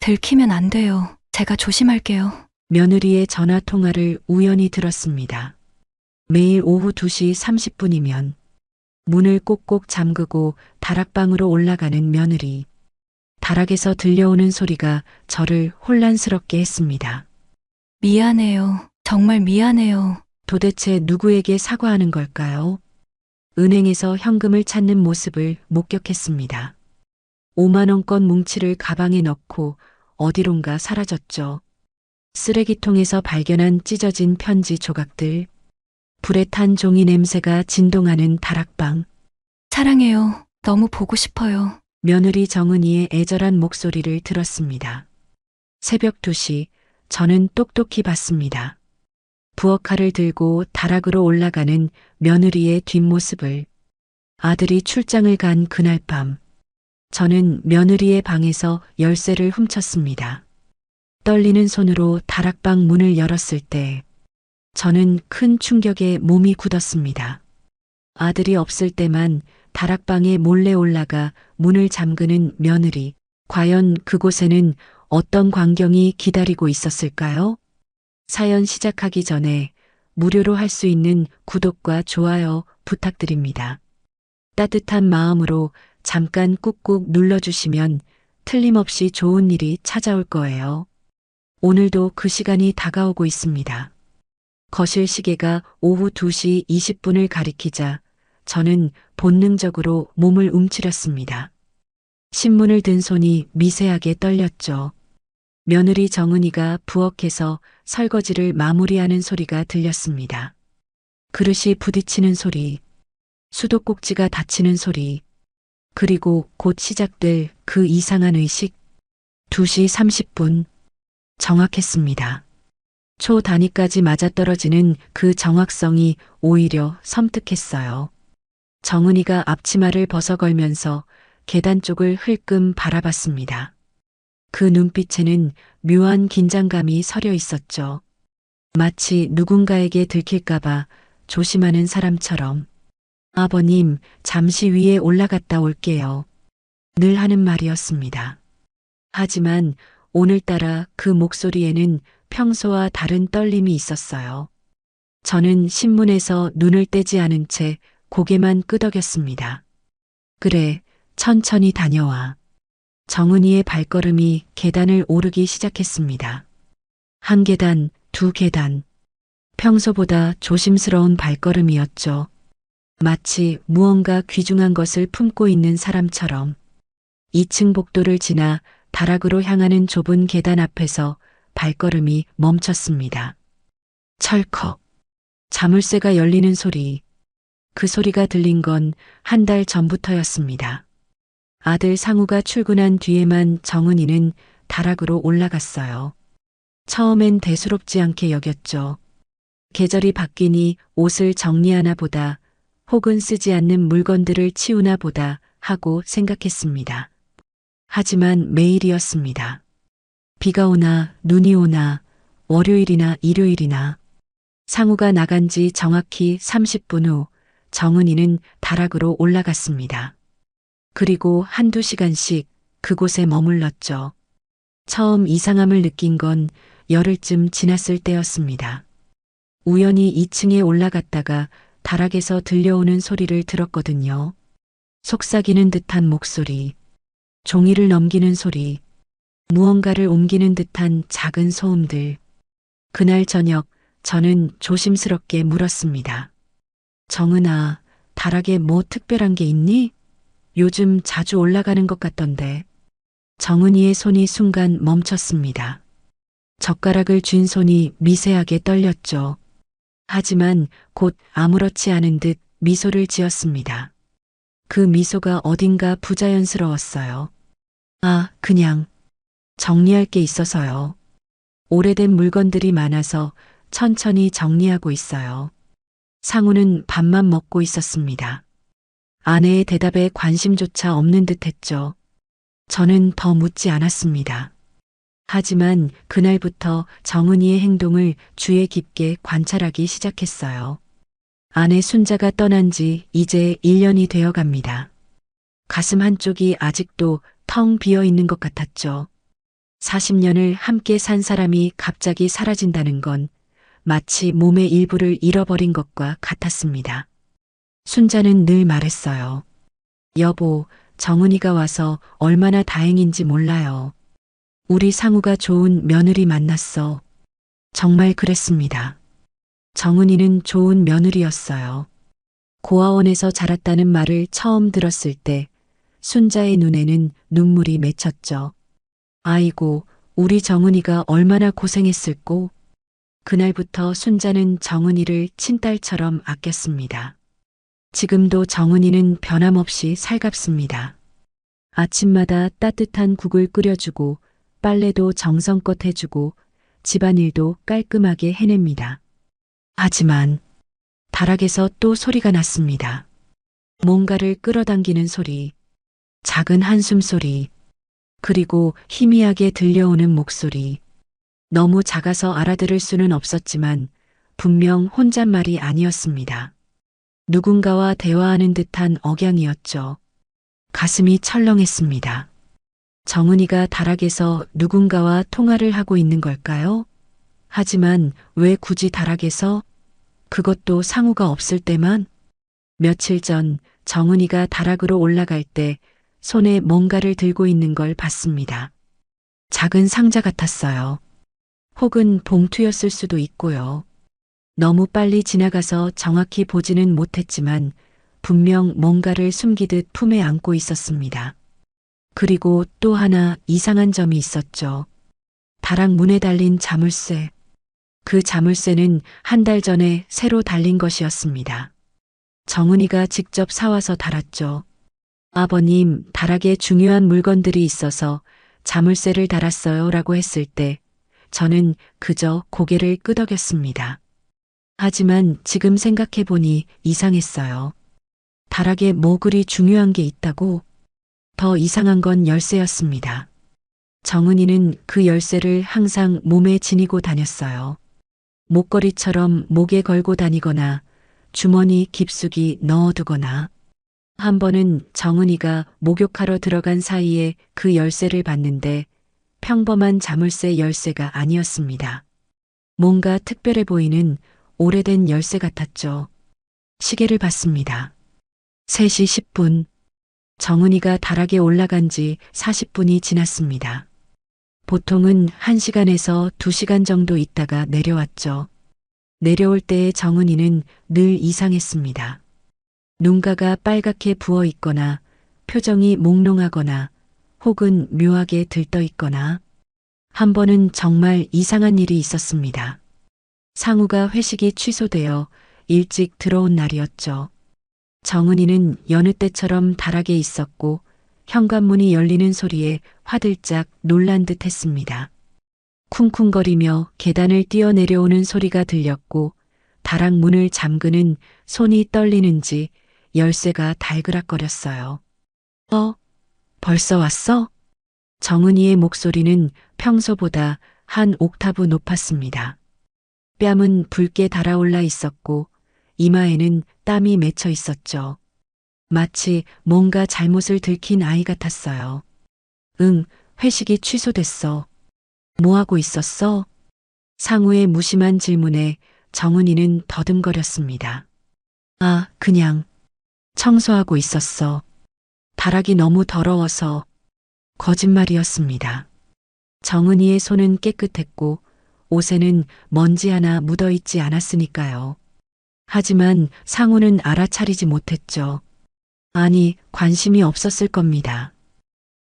들키면 안 돼요. 제가 조심할게요. 며느리의 전화 통화를 우연히 들었습니다. 매일 오후 2시 30분이면 문을 꼭꼭 잠그고 다락방으로 올라가는 며느리. 다락에서 들려오는 소리가 저를 혼란스럽게 했습니다. 미안해요. 정말 미안해요. 도대체 누구에게 사과하는 걸까요? 은행에서 현금을 찾는 모습을 목격했습니다. 5만 원권 뭉치를 가방에 넣고 어디론가 사라졌죠. 쓰레기통에서 발견한 찢어진 편지 조각들, 불에 탄 종이 냄새가 진동하는 다락방, 사랑해요. 너무 보고 싶어요. 며느리 정은이의 애절한 목소리를 들었습니다. 새벽 2시 저는 똑똑히 봤습니다. 부엌칼을 들고 다락으로 올라가는 며느리의 뒷모습을. 아들이 출장을 간 그날 밤 저는 며느리의 방에서 열쇠를 훔쳤습니다. 떨리는 손으로 다락방 문을 열었을 때 저는 큰 충격에 몸이 굳었습니다. 아들이 없을 때만 다락방에 몰래 올라가 문을 잠그는 며느리. 과연 그곳에는 어떤 광경이 기다리고 있었을까요? 사연 시작하기 전에 무료로 할 수 있는 구독과 좋아요 부탁드립니다. 따뜻한 마음으로 잠깐 꾹꾹 눌러주시면 틀림없이 좋은 일이 찾아올 거예요. 오늘도 그 시간이 다가오고 있습니다. 거실 시계가 오후 2시 20분을 가리키자 저는 본능적으로 몸을 움츠렸습니다. 신문을 든 손이 미세하게 떨렸죠. 며느리 정은이가 부엌에서 설거지를 마무리하는 소리가 들렸습니다. 그릇이 부딪히는 소리, 수도꼭지가 닫히는 소리, 그리고 곧 시작될 그 이상한 의식. 2시 30분. 정확했습니다. 초 단위까지 맞아떨어지는 그 정확성이 오히려 섬뜩했어요. 정은이가 앞치마를 벗어걸면서 계단 쪽을 흘끔 바라봤습니다. 그 눈빛에는 묘한 긴장감이 서려 있었죠. 마치 누군가에게 들킬까봐 조심하는 사람처럼. 아버님, 잠시 위에 올라갔다 올게요. 늘 하는 말이었습니다. 하지만 오늘따라 그 목소리에는 평소와 다른 떨림이 있었어요. 저는 신문에서 눈을 떼지 않은 채 고개만 끄덕였습니다. 그래, 천천히 다녀와. 정은이의 발걸음이 계단을 오르기 시작했습니다. 한 계단, 두 계단. 평소보다 조심스러운 발걸음이었죠. 마치 무언가 귀중한 것을 품고 있는 사람처럼. 2층 복도를 지나 다락으로 향하는 좁은 계단 앞에서 발걸음이 멈췄습니다. 철컥. 자물쇠가 열리는 소리. 그 소리가 들린 건 한 달 전부터였습니다. 아들 상우가 출근한 뒤에만 정은이는 다락으로 올라갔어요. 처음엔 대수롭지 않게 여겼죠. 계절이 바뀌니 옷을 정리하나 보다, 혹은 쓰지 않는 물건들을 치우나 보다 하고 생각했습니다. 하지만 매일이었습니다. 비가 오나 눈이 오나 월요일이나 일요일이나 상우가 나간 지 정확히 30분 후 정은이는 다락으로 올라갔습니다. 그리고 한두 시간씩 그곳에 머물렀죠. 처음 이상함을 느낀 건 열흘쯤 지났을 때였습니다. 우연히 2층에 올라갔다가 다락에서 들려오는 소리를 들었거든요. 속삭이는 듯한 목소리, 종이를 넘기는 소리, 무언가를 옮기는 듯한 작은 소음들. 그날 저녁 저는 조심스럽게 물었습니다. 정은아, 다락에 뭐 특별한 게 있니? 요즘 자주 올라가는 것 같던데. 정은이의 손이 순간 멈췄습니다. 젓가락을 쥔 손이 미세하게 떨렸죠. 하지만 곧 아무렇지 않은 듯 미소를 지었습니다. 그 미소가 어딘가 부자연스러웠어요. 아, 그냥 정리할 게 있어서요. 오래된 물건들이 많아서 천천히 정리하고 있어요. 상우는 밥만 먹고 있었습니다. 아내의 대답에 관심조차 없는 듯 했죠. 저는 더 묻지 않았습니다. 하지만 그날부터 정은이의 행동을 주의 깊게 관찰하기 시작했어요. 아내 순자가 떠난 지 이제 1년이 되어 갑니다. 가슴 한쪽이 아직도 텅 비어 있는 것 같았죠. 40년을 함께 산 사람이 갑자기 사라진다는 건 마치 몸의 일부를 잃어버린 것과 같았습니다. 순자는 늘 말했어요. 여보, 정은이가 와서 얼마나 다행인지 몰라요. 우리 상우가 좋은 며느리 만났어. 정말 그랬습니다. 정은이는 좋은 며느리였어요. 고아원에서 자랐다는 말을 처음 들었을 때 순자의 눈에는 눈물이 맺혔죠. 아이고, 우리 정은이가 얼마나 고생했을꼬. 그날부터 순자는 정은이를 친딸처럼 아꼈습니다. 지금도 정은이는 변함없이 살갑습니다. 아침마다 따뜻한 국을 끓여주고 빨래도 정성껏 해주고 집안일도 깔끔하게 해냅니다. 하지만 다락에서 또 소리가 났습니다. 뭔가를 끌어당기는 소리, 작은 한숨 소리, 그리고 희미하게 들려오는 목소리. 너무 작아서 알아들을 수는 없었지만 분명 혼잣말이 아니었습니다. 누군가와 대화하는 듯한 억양이었죠. 가슴이 철렁했습니다. 정은이가 다락에서 누군가와 통화를 하고 있는 걸까요? 하지만 왜 굳이 다락에서? 그것도 상우가 없을 때만? 며칠 전 정은이가 다락으로 올라갈 때 손에 뭔가를 들고 있는 걸 봤습니다. 작은 상자 같았어요. 혹은 봉투였을 수도 있고요. 너무 빨리 지나가서 정확히 보지는 못했지만 분명 뭔가를 숨기듯 품에 안고 있었습니다. 그리고 또 하나 이상한 점이 있었죠. 다락 문에 달린 자물쇠. 그 자물쇠는 한 달 전에 새로 달린 것이었습니다. 정은이가 직접 사와서 달았죠. 아버님, 다락에 중요한 물건들이 있어서 자물쇠를 달았어요 라고 했을 때 저는 그저 고개를 끄덕였습니다. 하지만 지금 생각해보니 이상했어요. 다락에 뭐 그리 중요한 게 있다고? 더 이상한 건 열쇠였습니다. 정은이는 그 열쇠를 항상 몸에 지니고 다녔어요. 목걸이처럼 목에 걸고 다니거나 주머니 깊숙이 넣어두거나. 한 번은 정은이가 목욕하러 들어간 사이에 그 열쇠를 봤는데 평범한 자물쇠 열쇠가 아니었습니다. 뭔가 특별해 보이는 오래된 열쇠 같았죠. 시계를 봤습니다. 3시 10분. 정은이가 다락에 올라간 지 40분이 지났습니다. 보통은 1시간에서 2시간 정도 있다가 내려왔죠. 내려올 때의 정은이는 늘 이상했습니다. 눈가가 빨갛게 부어 있거나 표정이 몽롱하거나 혹은 묘하게 들떠 있거나. 한 번은 정말 이상한 일이 있었습니다. 상우가 회식이 취소되어 일찍 들어온 날이었죠. 정은이는 여느 때처럼 다락에 있었고 현관문이 열리는 소리에 화들짝 놀란 듯 했습니다. 쿵쿵거리며 계단을 뛰어내려오는 소리가 들렸고 다락 문을 잠그는 손이 떨리는지 열쇠가 달그락거렸어요. 벌써 왔어? 정은이의 목소리는 평소보다 한 옥타브 높았습니다. 뺨은 붉게 달아올라 있었고 이마에는 땀이 맺혀 있었죠. 마치 뭔가 잘못을 들킨 아이 같았어요. 응, 회식이 취소됐어. 뭐하고 있었어? 상우의 무심한 질문에 정은이는 더듬거렸습니다. 아, 그냥 청소하고 있었어. 다락이 너무 더러워서. 거짓말이었습니다. 정은이의 손은 깨끗했고 옷에는 먼지 하나 묻어있지 않았으니까요. 하지만 상우는 알아차리지 못했죠. 아니, 관심이 없었을 겁니다.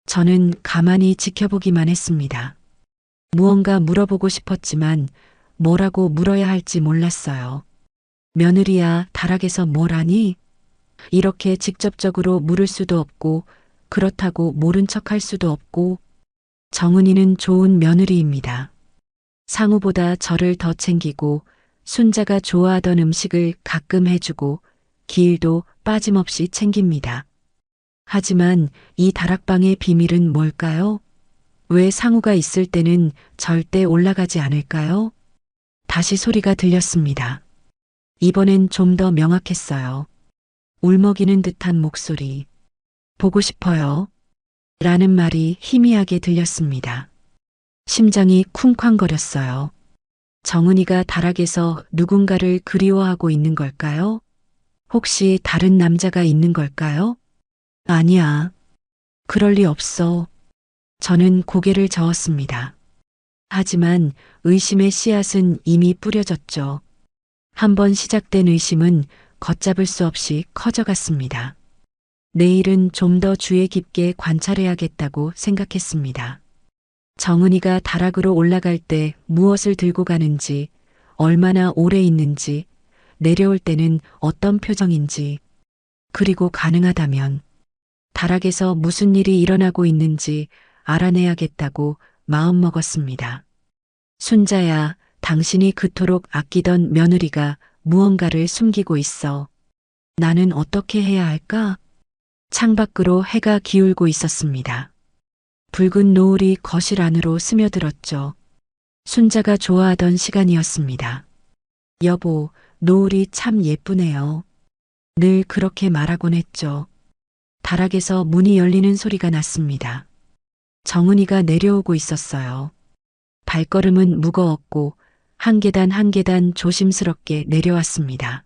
저는 가만히 지켜보기만 했습니다. 무언가 물어보고 싶었지만 뭐라고 물어야 할지 몰랐어요. 며느리야, 다락에서 뭘 하니? 이렇게 직접적으로 물을 수도 없고 그렇다고 모른 척할 수도 없고. 정은이는 좋은 며느리입니다. 상우보다 저를 더 챙기고 순자가 좋아하던 음식을 가끔 해주고 기일도 빠짐없이 챙깁니다. 하지만 이 다락방의 비밀은 뭘까요? 왜 상우가 있을 때는 절대 올라가지 않을까요? 다시 소리가 들렸습니다. 이번엔 좀 더 명확했어요. 울먹이는 듯한 목소리. 보고 싶어요. 라는 말이 희미하게 들렸습니다. 심장이 쿵쾅거렸어요. 정은이가 다락에서 누군가를 그리워하고 있는 걸까요? 혹시 다른 남자가 있는 걸까요? 아니야. 그럴 리 없어. 저는 고개를 저었습니다. 하지만 의심의 씨앗은 이미 뿌려졌죠. 한번 시작된 의심은 걷잡을 수 없이 커져갔습니다. 내일은 좀 더 주의 깊게 관찰해야겠다고 생각했습니다. 정은이가 다락으로 올라갈 때 무엇을 들고 가는지, 얼마나 오래 있는지, 내려올 때는 어떤 표정인지, 그리고 가능하다면 다락에서 무슨 일이 일어나고 있는지 알아내야겠다고 마음먹었습니다. 순자야, 당신이 그토록 아끼던 며느리가 무언가를 숨기고 있어. 나는 어떻게 해야 할까? 창밖으로 해가 기울고 있었습니다. 붉은 노을이 거실 안으로 스며들었죠. 순자가 좋아하던 시간이었습니다. 여보, 노을이 참 예쁘네요. 늘 그렇게 말하곤 했죠. 다락에서 문이 열리는 소리가 났습니다. 정은이가 내려오고 있었어요. 발걸음은 무거웠고 한 계단 한 계단 조심스럽게 내려왔습니다.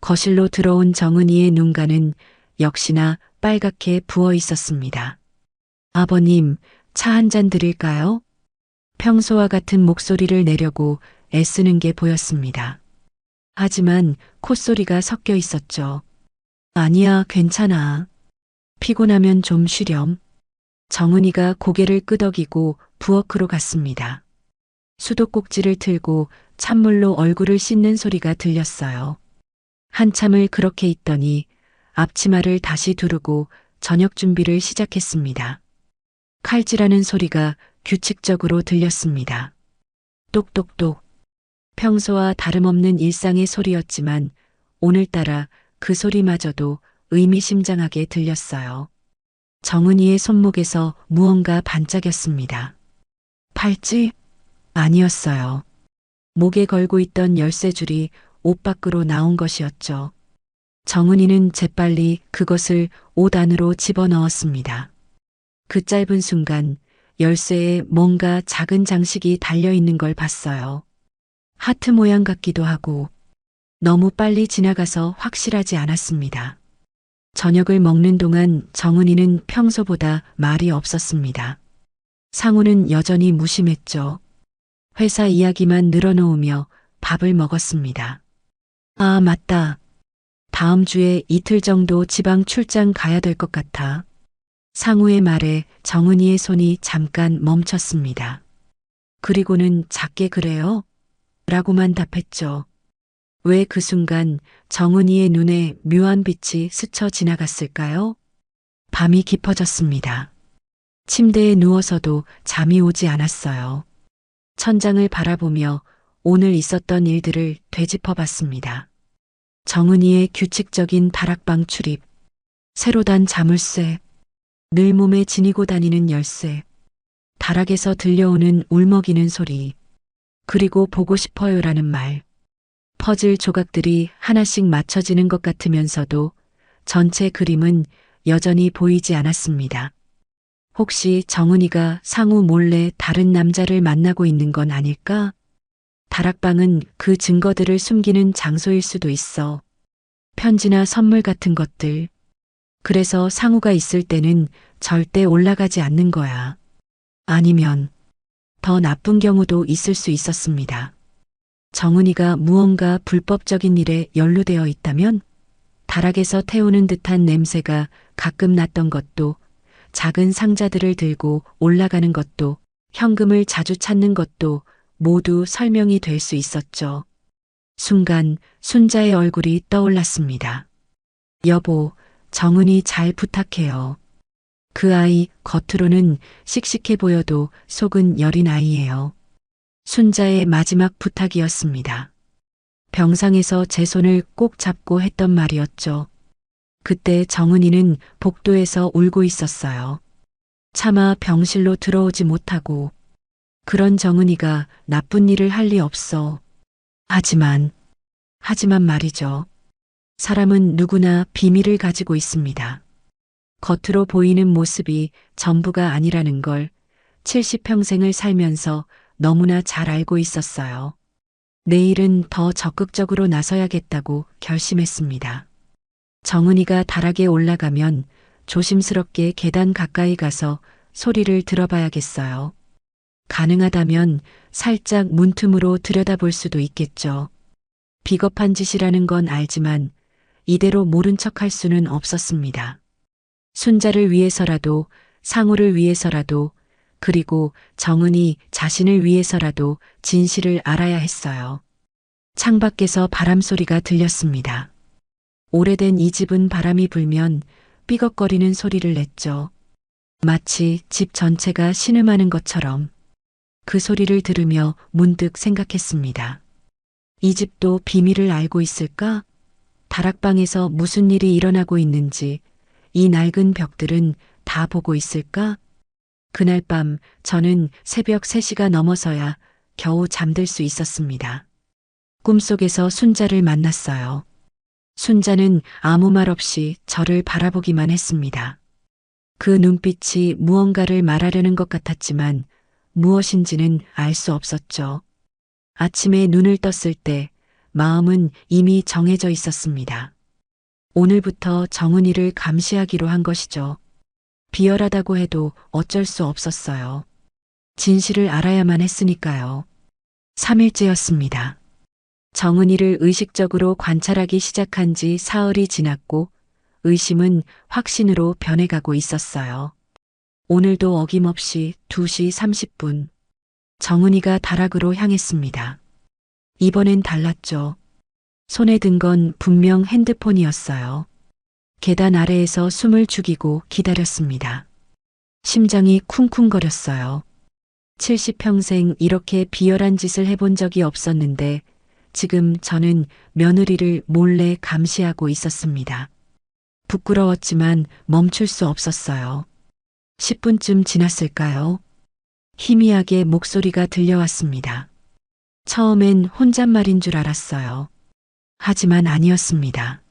거실로 들어온 정은이의 눈가는 역시나 빨갛게 부어 있었습니다. 아버님, 차 한 잔 드릴까요? 평소와 같은 목소리를 내려고 애쓰는 게 보였습니다. 하지만 콧소리가 섞여 있었죠. 아니야, 괜찮아. 피곤하면 좀 쉬렴. 정은이가 고개를 끄덕이고 부엌으로 갔습니다. 수도꼭지를 틀고 찬물로 얼굴을 씻는 소리가 들렸어요. 한참을 그렇게 있더니 앞치마를 다시 두르고 저녁 준비를 시작했습니다. 칼질하는 소리가 규칙적으로 들렸습니다. 똑똑똑. 평소와 다름없는 일상의 소리였지만 오늘따라 그 소리마저도 의미심장하게 들렸어요. 정은이의 손목에서 무언가 반짝였습니다. 팔찌? 아니었어요. 목에 걸고 있던 열쇠줄이 옷 밖으로 나온 것이었죠. 정은이는 재빨리 그것을 옷 안으로 집어넣었습니다. 그 짧은 순간 열쇠에 뭔가 작은 장식이 달려있는 걸 봤어요. 하트 모양 같기도 하고 너무 빨리 지나가서 확실하지 않았습니다. 저녁을 먹는 동안 정은이는 평소보다 말이 없었습니다. 상우는 여전히 무심했죠. 회사 이야기만 늘어놓으며 밥을 먹었습니다. 아, 맞다. 다음 주에 이틀 정도 지방 출장 가야 될 것 같아. 상우의 말에 정은이의 손이 잠깐 멈췄습니다. 그리고는 작게 그래요? 라고만 답했죠. 왜 그 순간 정은이의 눈에 묘한 빛이 스쳐 지나갔을까요? 밤이 깊어졌습니다. 침대에 누워서도 잠이 오지 않았어요. 천장을 바라보며 오늘 있었던 일들을 되짚어 봤습니다. 정은이의 규칙적인 다락방 출입, 새로 단 자물쇠, 늘 몸에 지니고 다니는 열쇠, 다락에서 들려오는 울먹이는 소리, 그리고 보고 싶어요라는 말. 퍼즐 조각들이 하나씩 맞춰지는 것 같으면서도 전체 그림은 여전히 보이지 않았습니다. 혹시 정은이가 상우 몰래 다른 남자를 만나고 있는 건 아닐까? 다락방은 그 증거들을 숨기는 장소일 수도 있어. 편지나 선물 같은 것들. 그래서 상우가 있을 때는 절대 올라가지 않는 거야. 아니면 더 나쁜 경우도 있을 수 있었습니다. 정은이가 무언가 불법적인 일에 연루되어 있다면 다락에서 태우는 듯한 냄새가 가끔 났던 것도, 작은 상자들을 들고 올라가는 것도, 현금을 자주 찾는 것도 모두 설명이 될 수 있었죠. 순간 순자의 얼굴이 떠올랐습니다. 여보, 정은이 잘 부탁해요. 그 아이 겉으로는 씩씩해 보여도 속은 여린 아이예요. 순자의 마지막 부탁이었습니다. 병상에서 제 손을 꼭 잡고 했던 말이었죠. 그때 정은이는 복도에서 울고 있었어요. 차마 병실로 들어오지 못하고. 그런 정은이가 나쁜 일을 할 리 없어. 하지만 말이죠. 사람은 누구나 비밀을 가지고 있습니다. 겉으로 보이는 모습이 전부가 아니라는 걸 70평생을 살면서 너무나 잘 알고 있었어요. 내일은 더 적극적으로 나서야겠다고 결심했습니다. 정은이가 다락에 올라가면 조심스럽게 계단 가까이 가서 소리를 들어봐야겠어요. 가능하다면 살짝 문틈으로 들여다볼 수도 있겠죠. 비겁한 짓이라는 건 알지만 이대로 모른 척할 수는 없었습니다. 순자를 위해서라도, 상우를 위해서라도, 그리고 정은이 자신을 위해서라도 진실을 알아야 했어요. 창밖에서 바람소리가 들렸습니다. 오래된 이 집은 바람이 불면 삐걱거리는 소리를 냈죠. 마치 집 전체가 신음하는 것처럼. 그 소리를 들으며 문득 생각했습니다. 이 집도 비밀을 알고 있을까? 다락방에서 무슨 일이 일어나고 있는지 이 낡은 벽들은 다 보고 있을까? 그날 밤 저는 새벽 3시가 넘어서야 겨우 잠들 수 있었습니다. 꿈속에서 순자를 만났어요. 순자는 아무 말 없이 저를 바라보기만 했습니다. 그 눈빛이 무언가를 말하려는 것 같았지만 무엇인지는 알 수 없었죠. 아침에 눈을 떴을 때 마음은 이미 정해져 있었습니다. 오늘부터 정은이를 감시하기로 한 것이죠. 비열하다고 해도 어쩔 수 없었어요. 진실을 알아야만 했으니까요. 3일째였습니다. 정은이를 의식적으로 관찰하기 시작한 지 사흘이 지났고 의심은 확신으로 변해가고 있었어요. 오늘도 어김없이 2시 30분 정은이가 다락으로 향했습니다. 이번엔 달랐죠. 손에 든 건 분명 핸드폰이었어요. 계단 아래에서 숨을 죽이고 기다렸습니다. 심장이 쿵쿵거렸어요. 70평생 이렇게 비열한 짓을 해본 적이 없었는데 지금 저는 며느리를 몰래 감시하고 있었습니다. 부끄러웠지만 멈출 수 없었어요. 10분쯤 지났을까요? 희미하게 목소리가 들려왔습니다. 처음엔 혼잣말인 줄 알았어요. 하지만 아니었습니다.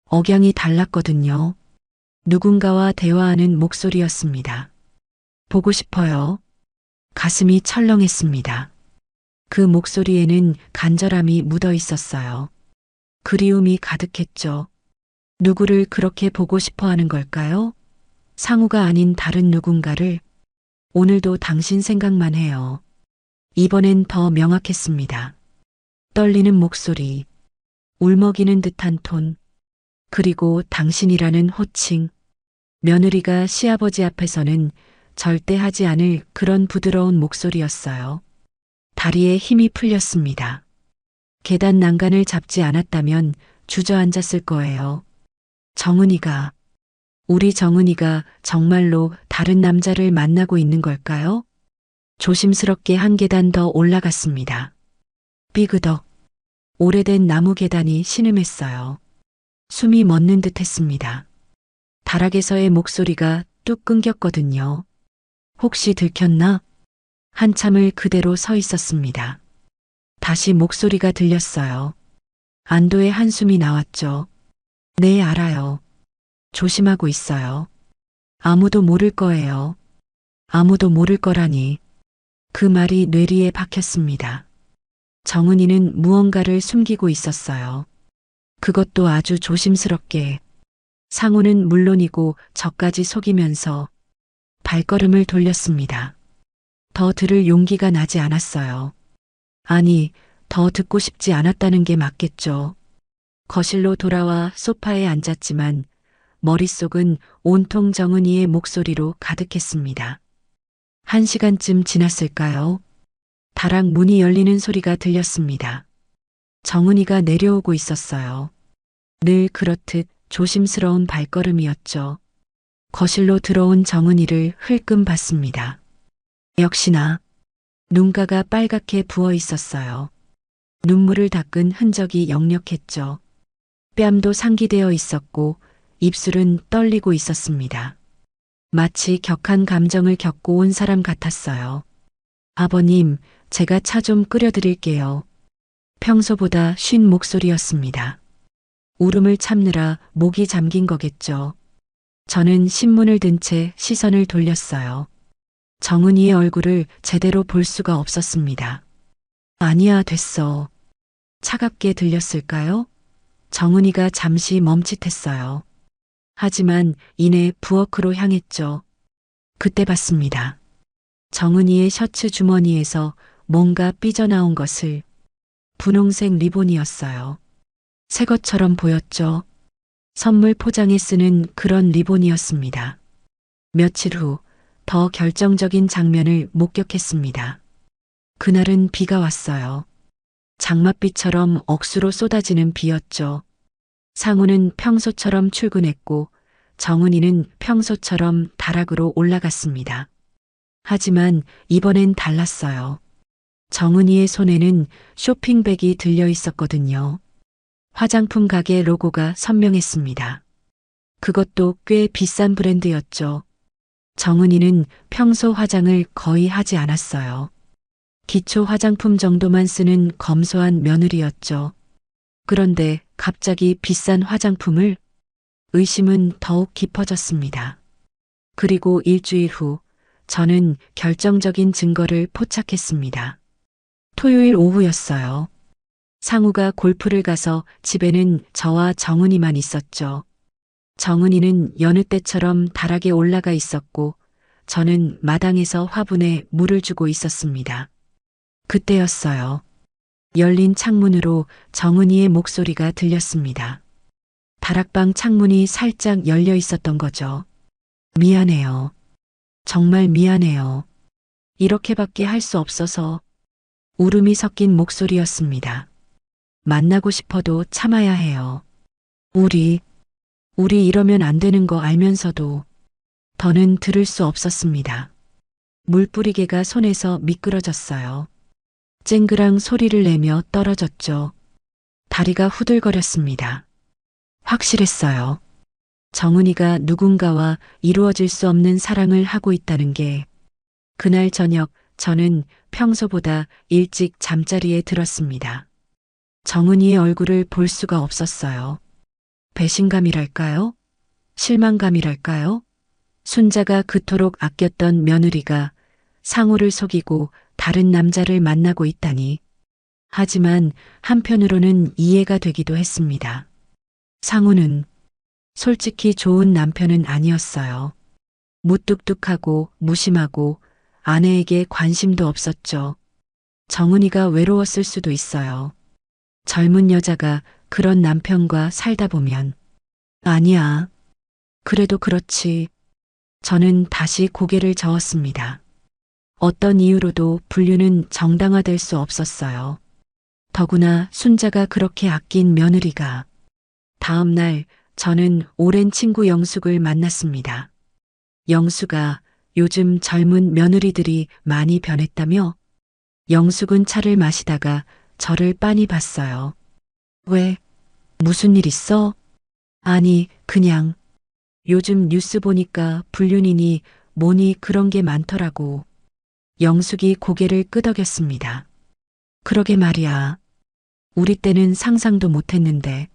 억양이 달랐거든요. 누군가와 대화하는 목소리였습니다. 보고 싶어요. 가슴이 철렁했습니다. 그 목소리에는 간절함이 묻어 있었어요. 그리움이 가득했죠. 누구를 그렇게 보고 싶어 하는 걸까요? 상우가 아닌 다른 누군가를. 오늘도 당신 생각만 해요. 이번엔 더 명확했습니다. 떨리는 목소리, 울먹이는 듯한 톤, 그리고 당신이라는 호칭. 며느리가 시아버지 앞에서는 절대 하지 않을 그런 부드러운 목소리였어요. 다리에 힘이 풀렸습니다. 계단 난간을 잡지 않았다면 주저앉았을 거예요. 정은이가, 우리 정은이가 정말로 다른 남자를 만나고 있는 걸까요? 조심스럽게 한 계단 더 올라갔습니다. 삐그덕. 오래된 나무 계단이 신음했어요. 숨이 멎는 듯 했습니다. 다락에서의 목소리가 뚝 끊겼거든요. 혹시 들켰나? 한참을 그대로 서 있었습니다. 다시 목소리가 들렸어요. 안도의 한숨이 나왔죠. 네, 알아요. 조심하고 있어요. 아무도 모를 거예요. 아무도 모를 거라니. 그 말이 뇌리에 박혔습니다. 정은이는 무언가를 숨기고 있었어요. 그것도 아주 조심스럽게. 상우는 물론이고 저까지 속이면서 발걸음을 돌렸습니다. 더 들을 용기가 나지 않았어요. 아니, 더 듣고 싶지 않았다는 게 맞겠죠. 거실로 돌아와 소파에 앉았지만 머릿속은 온통 정은이의 목소리로 가득했습니다. 1시간쯤 지났을까요? 다락 문이 열리는 소리가 들렸습니다. 정은이가 내려오고 있었어요. 늘 그렇듯 조심스러운 발걸음이었죠. 거실로 들어온 정은이를 흘끔 봤습니다. 역시나 눈가가 빨갛게 부어 있었어요. 눈물을 닦은 흔적이 역력했죠. 뺨도 상기되어 있었고 입술은 떨리고 있었습니다. 마치 격한 감정을 겪고 온 사람 같았어요. 아버님, 제가 차 좀 끓여드릴게요. 평소보다 쉰 목소리였습니다. 울음을 참느라 목이 잠긴 거겠죠. 저는 신문을 든 채 시선을 돌렸어요. 정은이의 얼굴을 제대로 볼 수가 없었습니다. 아니야, 됐어. 차갑게 들렸을까요? 정은이가 잠시 멈칫했어요. 하지만 이내 부엌으로 향했죠. 그때 봤습니다. 정은이의 셔츠 주머니에서 뭔가 삐져나온 것을. 분홍색 리본이었어요. 새 것처럼 보였죠. 선물 포장에 쓰는 그런 리본이었습니다. 며칠 후 더 결정적인 장면을 목격했습니다. 그날은 비가 왔어요. 장맛비처럼 억수로 쏟아지는 비였죠. 상우는 평소처럼 출근했고 정은이는 평소처럼 다락으로 올라갔습니다. 하지만 이번엔 달랐어요. 정은이의 손에는 쇼핑백이 들려 있었거든요. 화장품 가게 로고가 선명했습니다. 그것도 꽤 비싼 브랜드였죠. 정은이는 평소 화장을 거의 하지 않았어요. 기초 화장품 정도만 쓰는 검소한 며느리였죠. 그런데 갑자기 비싼 화장품을? 의심은 더욱 깊어졌습니다. 그리고 일주일 후 저는 결정적인 증거를 포착했습니다. 토요일 오후였어요. 상우가 골프를 가서 집에는 저와 정은이만 있었죠. 정은이는 여느 때처럼 다락에 올라가 있었고 저는 마당에서 화분에 물을 주고 있었습니다. 그때였어요. 열린 창문으로 정은이의 목소리가 들렸습니다. 다락방 창문이 살짝 열려 있었던 거죠. 미안해요. 정말 미안해요. 이렇게밖에 할 수 없어서. 울음이 섞인 목소리였습니다. 만나고 싶어도 참아야 해요. 우리 이러면 안 되는 거 알면서도. 더는 들을 수 없었습니다. 물뿌리개가 손에서 미끄러졌어요. 쨍그랑 소리를 내며 떨어졌죠. 다리가 후들거렸습니다. 확실했어요. 정은이가 누군가와 이루어질 수 없는 사랑을 하고 있다는 게. 그날 저녁 저는 평소보다 일찍 잠자리에 들었습니다. 정은이의 얼굴을 볼 수가 없었어요. 배신감이랄까요? 실망감이랄까요? 순자가 그토록 아꼈던 며느리가 상우를 속이고 다른 남자를 만나고 있다니. 하지만 한편으로는 이해가 되기도 했습니다. 상우는 솔직히 좋은 남편은 아니었어요. 무뚝뚝하고 무심하고 아내에게 관심도 없었죠. 정은이가 외로웠을 수도 있어요. 젊은 여자가 그런 남편과 살다 보면. 아니야. 그래도 그렇지. 저는 다시 고개를 저었습니다. 어떤 이유로도 분류는 정당화될 수 없었어요. 더구나 순자가 그렇게 아낀 며느리가. 다음 날 저는 오랜 친구 영숙을 만났습니다. 영숙아, 요즘 젊은 며느리들이 많이 변했다며? 영숙은 차를 마시다가 저를 빤히 봤어요. 왜? 무슨 일 있어? 아니, 그냥. 요즘 뉴스 보니까 불륜이니 뭐니 그런 게 많더라고. 영숙이 고개를 끄덕였습니다. 그러게 말이야. 우리 때는 상상도 못했는데.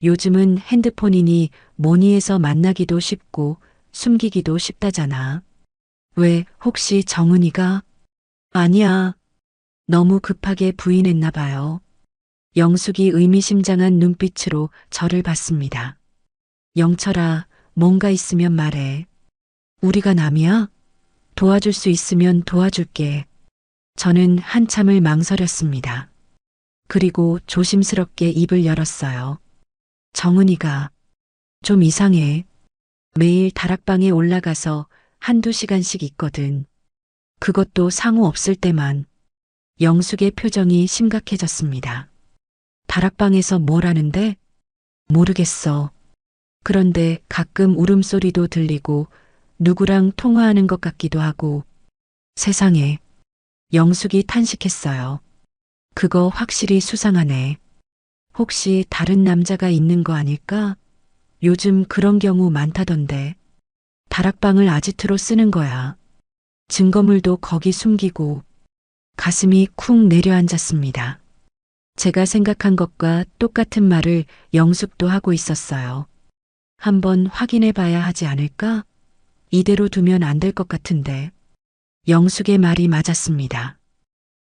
요즘은 핸드폰이니 뭐니 해서 만나기도 쉽고 숨기기도 쉽다잖아. 왜, 혹시 정은이가? 아니야. 너무 급하게 부인했나 봐요. 영숙이 의미심장한 눈빛으로 저를 봤습니다. 영철아, 뭔가 있으면 말해. 우리가 남이야? 도와줄 수 있으면 도와줄게. 저는 한참을 망설였습니다. 그리고 조심스럽게 입을 열었어요. 정은이가 좀 이상해. 매일 다락방에 올라가서 한두 시간씩 있거든. 그것도 상우 없을 때만. 영숙의 표정이 심각해졌습니다. 다락방에서 뭘 하는데? 모르겠어. 그런데 가끔 울음소리도 들리고 누구랑 통화하는 것 같기도 하고. 세상에. 영숙이 탄식했어요. 그거 확실히 수상하네. 혹시 다른 남자가 있는 거 아닐까? 요즘 그런 경우 많다던데. 다락방을 아지트로 쓰는 거야. 증거물도 거기 숨기고. 가슴이 쿵 내려앉았습니다. 제가 생각한 것과 똑같은 말을 영숙도 하고 있었어요. 한번 확인해 봐야 하지 않을까? 이대로 두면 안 될 것 같은데. 영숙의 말이 맞았습니다.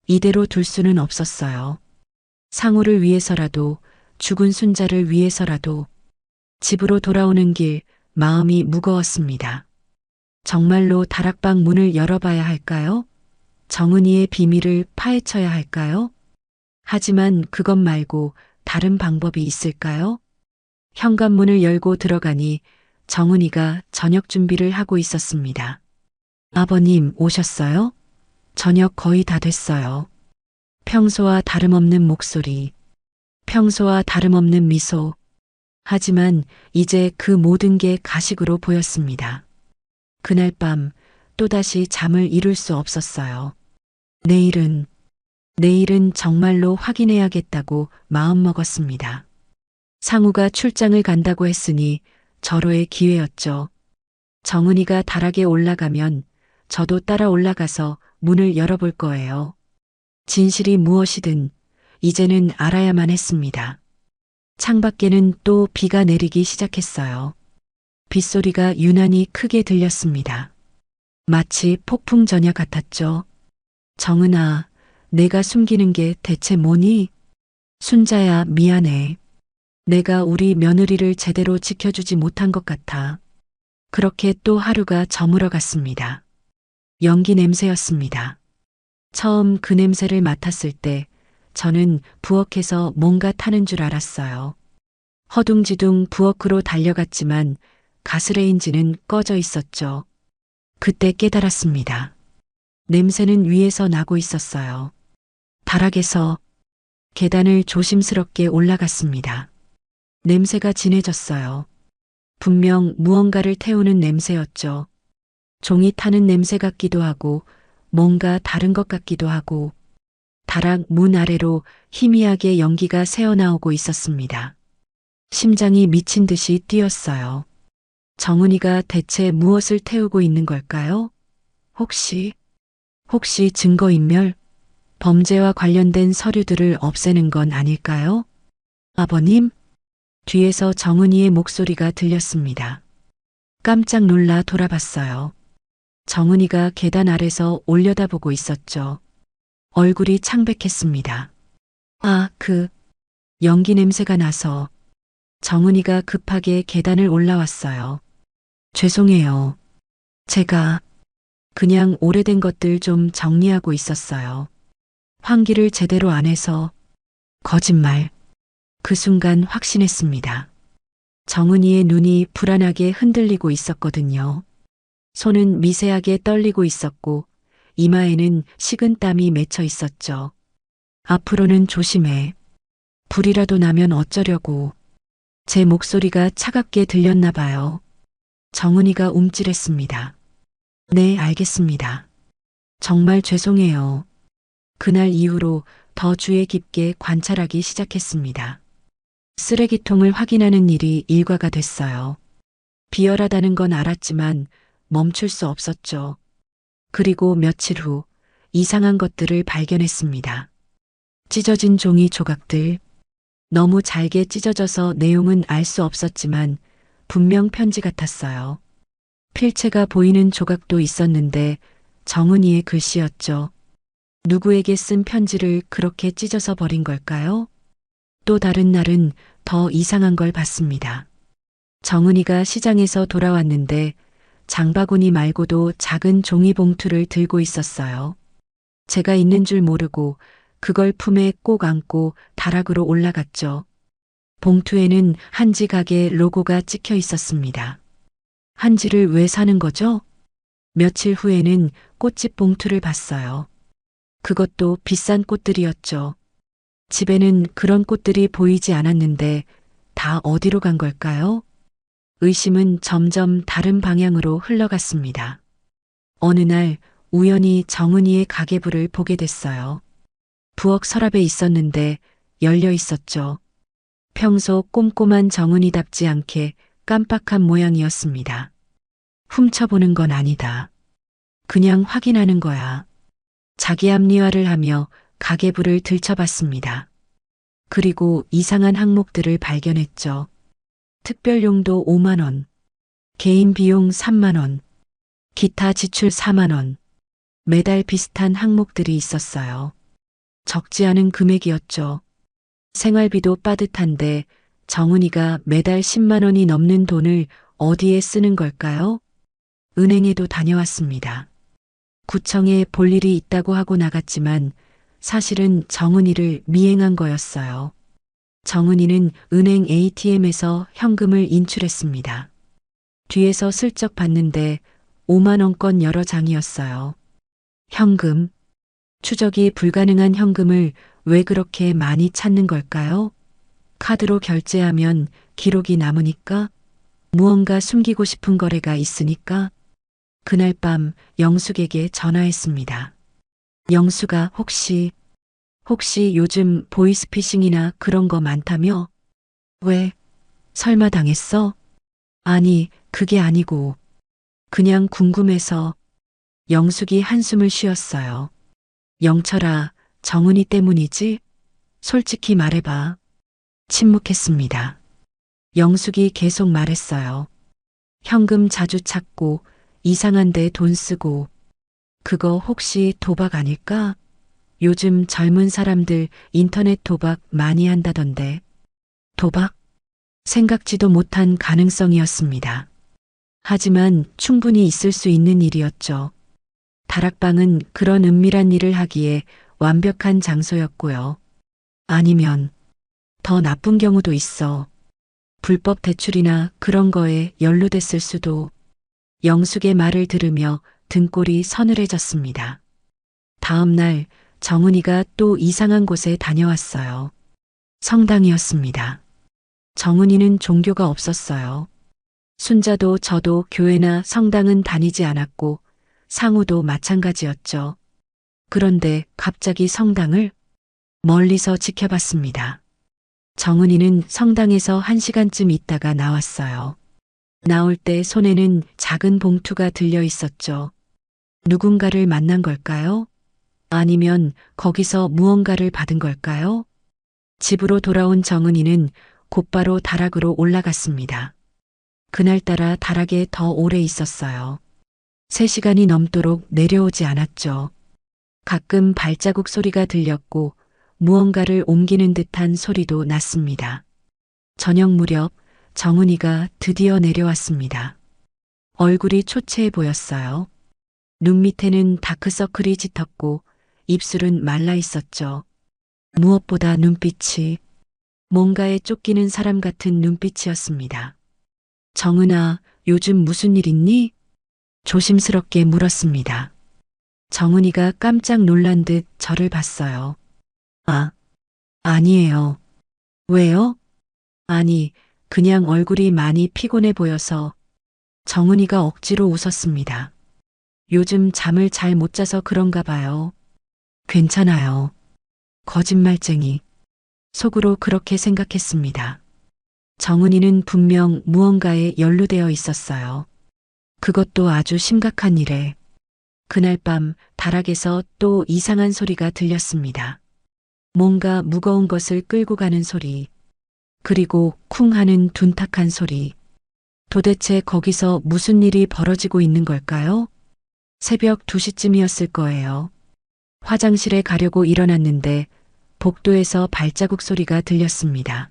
이대로 둘 수는 없었어요. 상우를 위해서라도, 죽은 순자를 위해서라도 집으로 돌아오는 길 마음이 무거웠습니다. 정말로 다락방 문을 열어봐야 할까요? 정은이의 비밀을 파헤쳐야 할까요? 하지만 그것 말고 다른 방법이 있을까요? 현관문을 열고 들어가니 정은이가 저녁 준비를 하고 있었습니다. 아버님 오셨어요? 저녁 거의 다 됐어요. 평소와 다름없는 목소리, 평소와 다름없는 미소. 하지만 이제 그 모든 게 가식으로 보였습니다. 그날 밤 또다시 잠을 이룰 수 없었어요. 내일은 정말로 확인해야겠다고 마음먹었습니다. 상우가 출장을 간다고 했으니 절호의 기회였죠. 정은이가 다락에 올라가면 저도 따라 올라가서 문을 열어볼 거예요. 진실이 무엇이든 이제는 알아야만 했습니다. 창밖에는 또 비가 내리기 시작했어요. 빗소리가 유난히 크게 들렸습니다. 마치 폭풍 전야 같았죠. 정은아, 내가 숨기는 게 대체 뭐니? 순자야, 미안해. 내가 우리 며느리를 제대로 지켜주지 못한 것 같아. 그렇게 또 하루가 저물어 갔습니다. 연기 냄새였습니다. 처음 그 냄새를 맡았을 때 저는 부엌에서 뭔가 타는 줄 알았어요. 허둥지둥 부엌으로 달려갔지만 가스레인지는 꺼져 있었죠. 그때 깨달았습니다. 냄새는 위에서 나고 있었어요. 다락에서 계단을 조심스럽게 올라갔습니다. 냄새가 진해졌어요. 분명 무언가를 태우는 냄새였죠. 종이 타는 냄새 같기도 하고 뭔가 다른 것 같기도 하고 다락 문 아래로 희미하게 연기가 새어나오고 있었습니다. 심장이 미친 듯이 뛰었어요. 정은이가 대체 무엇을 태우고 있는 걸까요? 혹시 증거인멸? 범죄와 관련된 서류들을 없애는 건 아닐까요? 아버님? 뒤에서 정은이의 목소리가 들렸습니다. 깜짝 놀라 돌아봤어요. 정은이가 계단 아래서 올려다보고 있었죠. 얼굴이 창백했습니다. 연기 냄새가 나서 정은이가 급하게 계단을 올라왔어요. 죄송해요. 제가 그냥 오래된 것들 좀 정리하고 있었어요. 환기를 제대로 안 해서. 거짓말. 그 순간 확신했습니다. 정은이의 눈이 불안하게 흔들리고 있었거든요. 손은 미세하게 떨리고 있었고 이마에는 식은 땀이 맺혀 있었죠. 앞으로는 조심해. 불이라도 나면 어쩌려고. 제 목소리가 차갑게 들렸나 봐요. 정은이가 움찔했습니다. 네, 알겠습니다. 정말 죄송해요. 그날 이후로 더 주의 깊게 관찰하기 시작했습니다. 쓰레기통을 확인하는 일이 일과가 됐어요. 비열하다는 건 알았지만 멈출 수 없었죠. 그리고 며칠 후 이상한 것들을 발견했습니다. 찢어진 종이 조각들. 너무 잘게 찢어져서 내용은 알 수 없었지만 분명 편지 같았어요. 필체가 보이는 조각도 있었는데 정은이의 글씨였죠. 누구에게 쓴 편지를 그렇게 찢어서 버린 걸까요? 또 다른 날은 더 이상한 걸 봤습니다. 정은이가 시장에서 돌아왔는데 장바구니 말고도 작은 종이 봉투를 들고 있었어요. 제가 있는 줄 모르고 그걸 품에 꼭 안고 다락으로 올라갔죠. 봉투에는 한지 가게 로고가 찍혀 있었습니다. 한지를 왜 사는 거죠? 며칠 후에는 꽃집 봉투를 봤어요. 그것도 비싼 꽃들이었죠. 집에는 그런 꽃들이 보이지 않았는데 다 어디로 간 걸까요? 의심은 점점 다른 방향으로 흘러갔습니다. 어느 날 우연히 정은이의 가계부를 보게 됐어요. 부엌 서랍에 있었는데 열려 있었죠. 평소 꼼꼼한 정은이답지 않게 깜빡한 모양이었습니다. 훔쳐보는 건 아니다. 그냥 확인하는 거야. 자기 합리화를 하며 가계부를 들춰봤습니다. 그리고 이상한 항목들을 발견했죠. 특별용도 5만 원, 개인 비용 3만 원, 기타 지출 4만 원. 매달 비슷한 항목들이 있었어요. 적지 않은 금액이었죠. 생활비도 빠듯한데 정은이가 매달 10만 원이 넘는 돈을 어디에 쓰는 걸까요? 은행에도 다녀왔습니다. 구청에 볼 일이 있다고 하고 나갔지만 사실은 정은이를 미행한 거였어요. 정은이는 은행 ATM에서 현금을 인출했습니다. 뒤에서 슬쩍 봤는데 5만 원권 여러 장이었어요. 현금. 추적이 불가능한 현금을 왜 그렇게 많이 찾는 걸까요? 카드로 결제하면 기록이 남으니까? 무언가 숨기고 싶은 거래가 있으니까? 그날 밤 영숙에게 전화했습니다. 영숙아, 혹시 요즘 보이스피싱이나 그런 거 많다며? 왜? 설마 당했어? 아니, 그게 아니고. 그냥 궁금해서. 영숙이 한숨을 쉬었어요. 영철아, 정은이 때문이지? 솔직히 말해봐. 침묵했습니다. 영숙이 계속 말했어요. 현금 자주 찾고, 이상한데 돈 쓰고. 그거 혹시 도박 아닐까? 요즘 젊은 사람들 인터넷 도박 많이 한다던데. 도박? 생각지도 못한 가능성이었습니다. 하지만 충분히 있을 수 있는 일이었죠. 다락방은 그런 은밀한 일을 하기에 완벽한 장소였고요. 아니면 더 나쁜 경우도 있어. 불법 대출이나 그런 거에 연루됐을 수도. 영숙의 말을 들으며 등골이 서늘해졌습니다. 다음 날 정은이가 또 이상한 곳에 다녀왔어요. 성당이었습니다. 정은이는 종교가 없었어요. 순자도 저도 교회나 성당은 다니지 않았고 상우도 마찬가지였죠. 그런데 갑자기 성당을 멀리서 지켜봤습니다. 정은이는 성당에서 1시간쯤 있다가 나왔어요. 나올 때 손에는 작은 봉투가 들려 있었죠. 누군가를 만난 걸까요? 아니면 거기서 무언가를 받은 걸까요? 집으로 돌아온 정은이는 곧바로 다락으로 올라갔습니다. 그날따라 다락에 더 오래 있었어요. 3시간이 넘도록 내려오지 않았죠. 가끔 발자국 소리가 들렸고 무언가를 옮기는 듯한 소리도 났습니다. 저녁 무렵 정은이가 드디어 내려왔습니다. 얼굴이 초췌해 보였어요. 눈 밑에는 다크서클이 짙었고 입술은 말라 있었죠. 무엇보다 눈빛이 뭔가에 쫓기는 사람 같은 눈빛이었습니다. 정은아, 요즘 무슨 일 있니? 조심스럽게 물었습니다. 정은이가 깜짝 놀란 듯 저를 봤어요. 아, 아니에요. 왜요? 아니, 그냥 얼굴이 많이 피곤해 보여서. 정은이가 억지로 웃었습니다. 요즘 잠을 잘 못 자서 그런가 봐요. 괜찮아요. 거짓말쟁이. 속으로 그렇게 생각했습니다. 정은이는 분명 무언가에 연루되어 있었어요. 그것도 아주 심각한 일에. 그날 밤 다락에서 또 이상한 소리가 들렸습니다. 뭔가 무거운 것을 끌고 가는 소리. 그리고 쿵 하는 둔탁한 소리. 도대체 거기서 무슨 일이 벌어지고 있는 걸까요? 새벽 2시쯤이었을 거예요. 화장실에 가려고 일어났는데 복도에서 발자국 소리가 들렸습니다.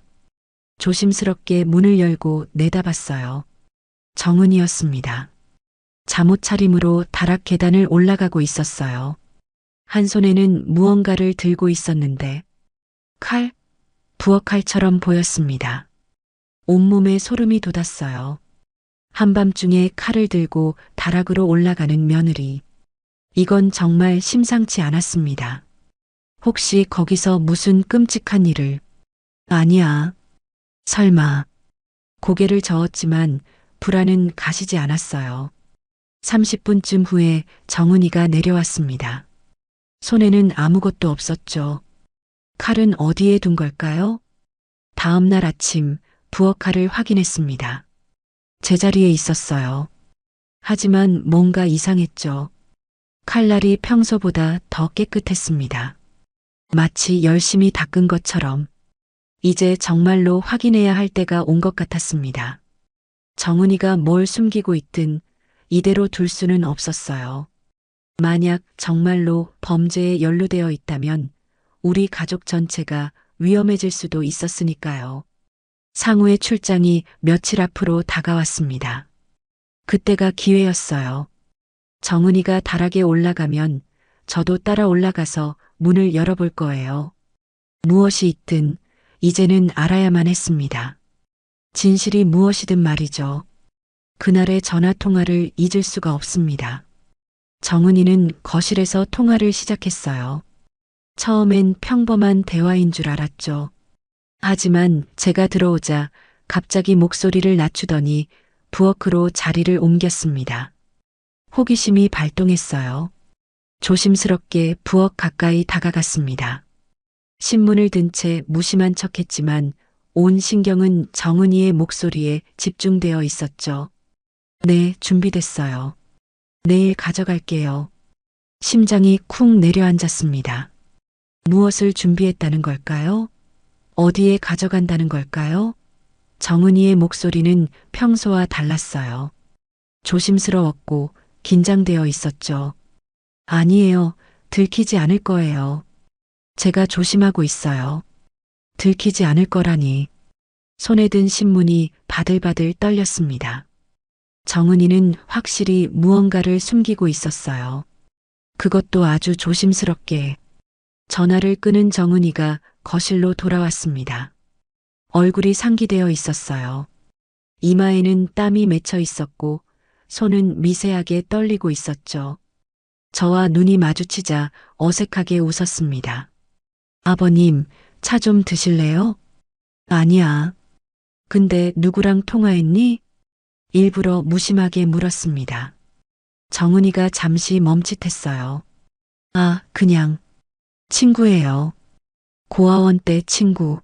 조심스럽게 문을 열고 내다봤어요. 정은이었습니다. 잠옷 차림으로 다락 계단을 올라가고 있었어요. 한 손에는 무언가를 들고 있었는데 칼? 부엌칼처럼 보였습니다. 온몸에 소름이 돋았어요. 한밤중에 칼을 들고 다락으로 올라가는 며느리. 이건 정말 심상치 않았습니다. 혹시 거기서 무슨 끔찍한 일을. 아니야. 설마. 고개를 저었지만 불안은 가시지 않았어요. 30분쯤 후에 정은이가 내려왔습니다. 손에는 아무것도 없었죠. 칼은 어디에 둔 걸까요? 다음 날 아침 부엌칼을 확인했습니다. 제자리에 있었어요. 하지만 뭔가 이상했죠. 칼날이 평소보다 더 깨끗했습니다. 마치 열심히 닦은 것처럼. 이제 정말로 확인해야 할 때가 온 것 같았습니다. 정은이가 뭘 숨기고 있든 이대로 둘 수는 없었어요. 만약 정말로 범죄에 연루되어 있다면 우리 가족 전체가 위험해질 수도 있었으니까요. 상우의 출장이 며칠 앞으로 다가왔습니다. 그때가 기회였어요. 정은이가 다락에 올라가면 저도 따라 올라가서 문을 열어볼 거예요. 무엇이 있든 이제는 알아야만 했습니다. 진실이 무엇이든 말이죠. 그날의 전화 통화를 잊을 수가 없습니다. 정은이는 거실에서 통화를 시작했어요. 처음엔 평범한 대화인 줄 알았죠. 하지만 제가 들어오자 갑자기 목소리를 낮추더니 부엌으로 자리를 옮겼습니다. 호기심이 발동했어요. 조심스럽게 부엌 가까이 다가갔습니다. 신문을 든 채 무심한 척했지만 온 신경은 정은이의 목소리에 집중되어 있었죠. 네, 준비됐어요. 내일 가져갈게요. 심장이 쿵 내려앉았습니다. 무엇을 준비했다는 걸까요? 어디에 가져간다는 걸까요? 정은이의 목소리는 평소와 달랐어요. 조심스러웠고 긴장되어 있었죠. 아니에요. 들키지 않을 거예요. 제가 조심하고 있어요. 들키지 않을 거라니. 손에 든 신문이 바들바들 떨렸습니다. 정은이는 확실히 무언가를 숨기고 있었어요. 그것도 아주 조심스럽게. 전화를 끄는 정은이가 거실로 돌아왔습니다. 얼굴이 상기되어 있었어요. 이마에는 땀이 맺혀 있었고 손은 미세하게 떨리고 있었죠. 저와 눈이 마주치자 어색하게 웃었습니다. 아버님, 차 좀 드실래요? 아니야. 근데 누구랑 통화했니? 일부러 무심하게 물었습니다. 정은이가 잠시 멈칫했어요. 아, 그냥 친구예요. 고아원 때 친구.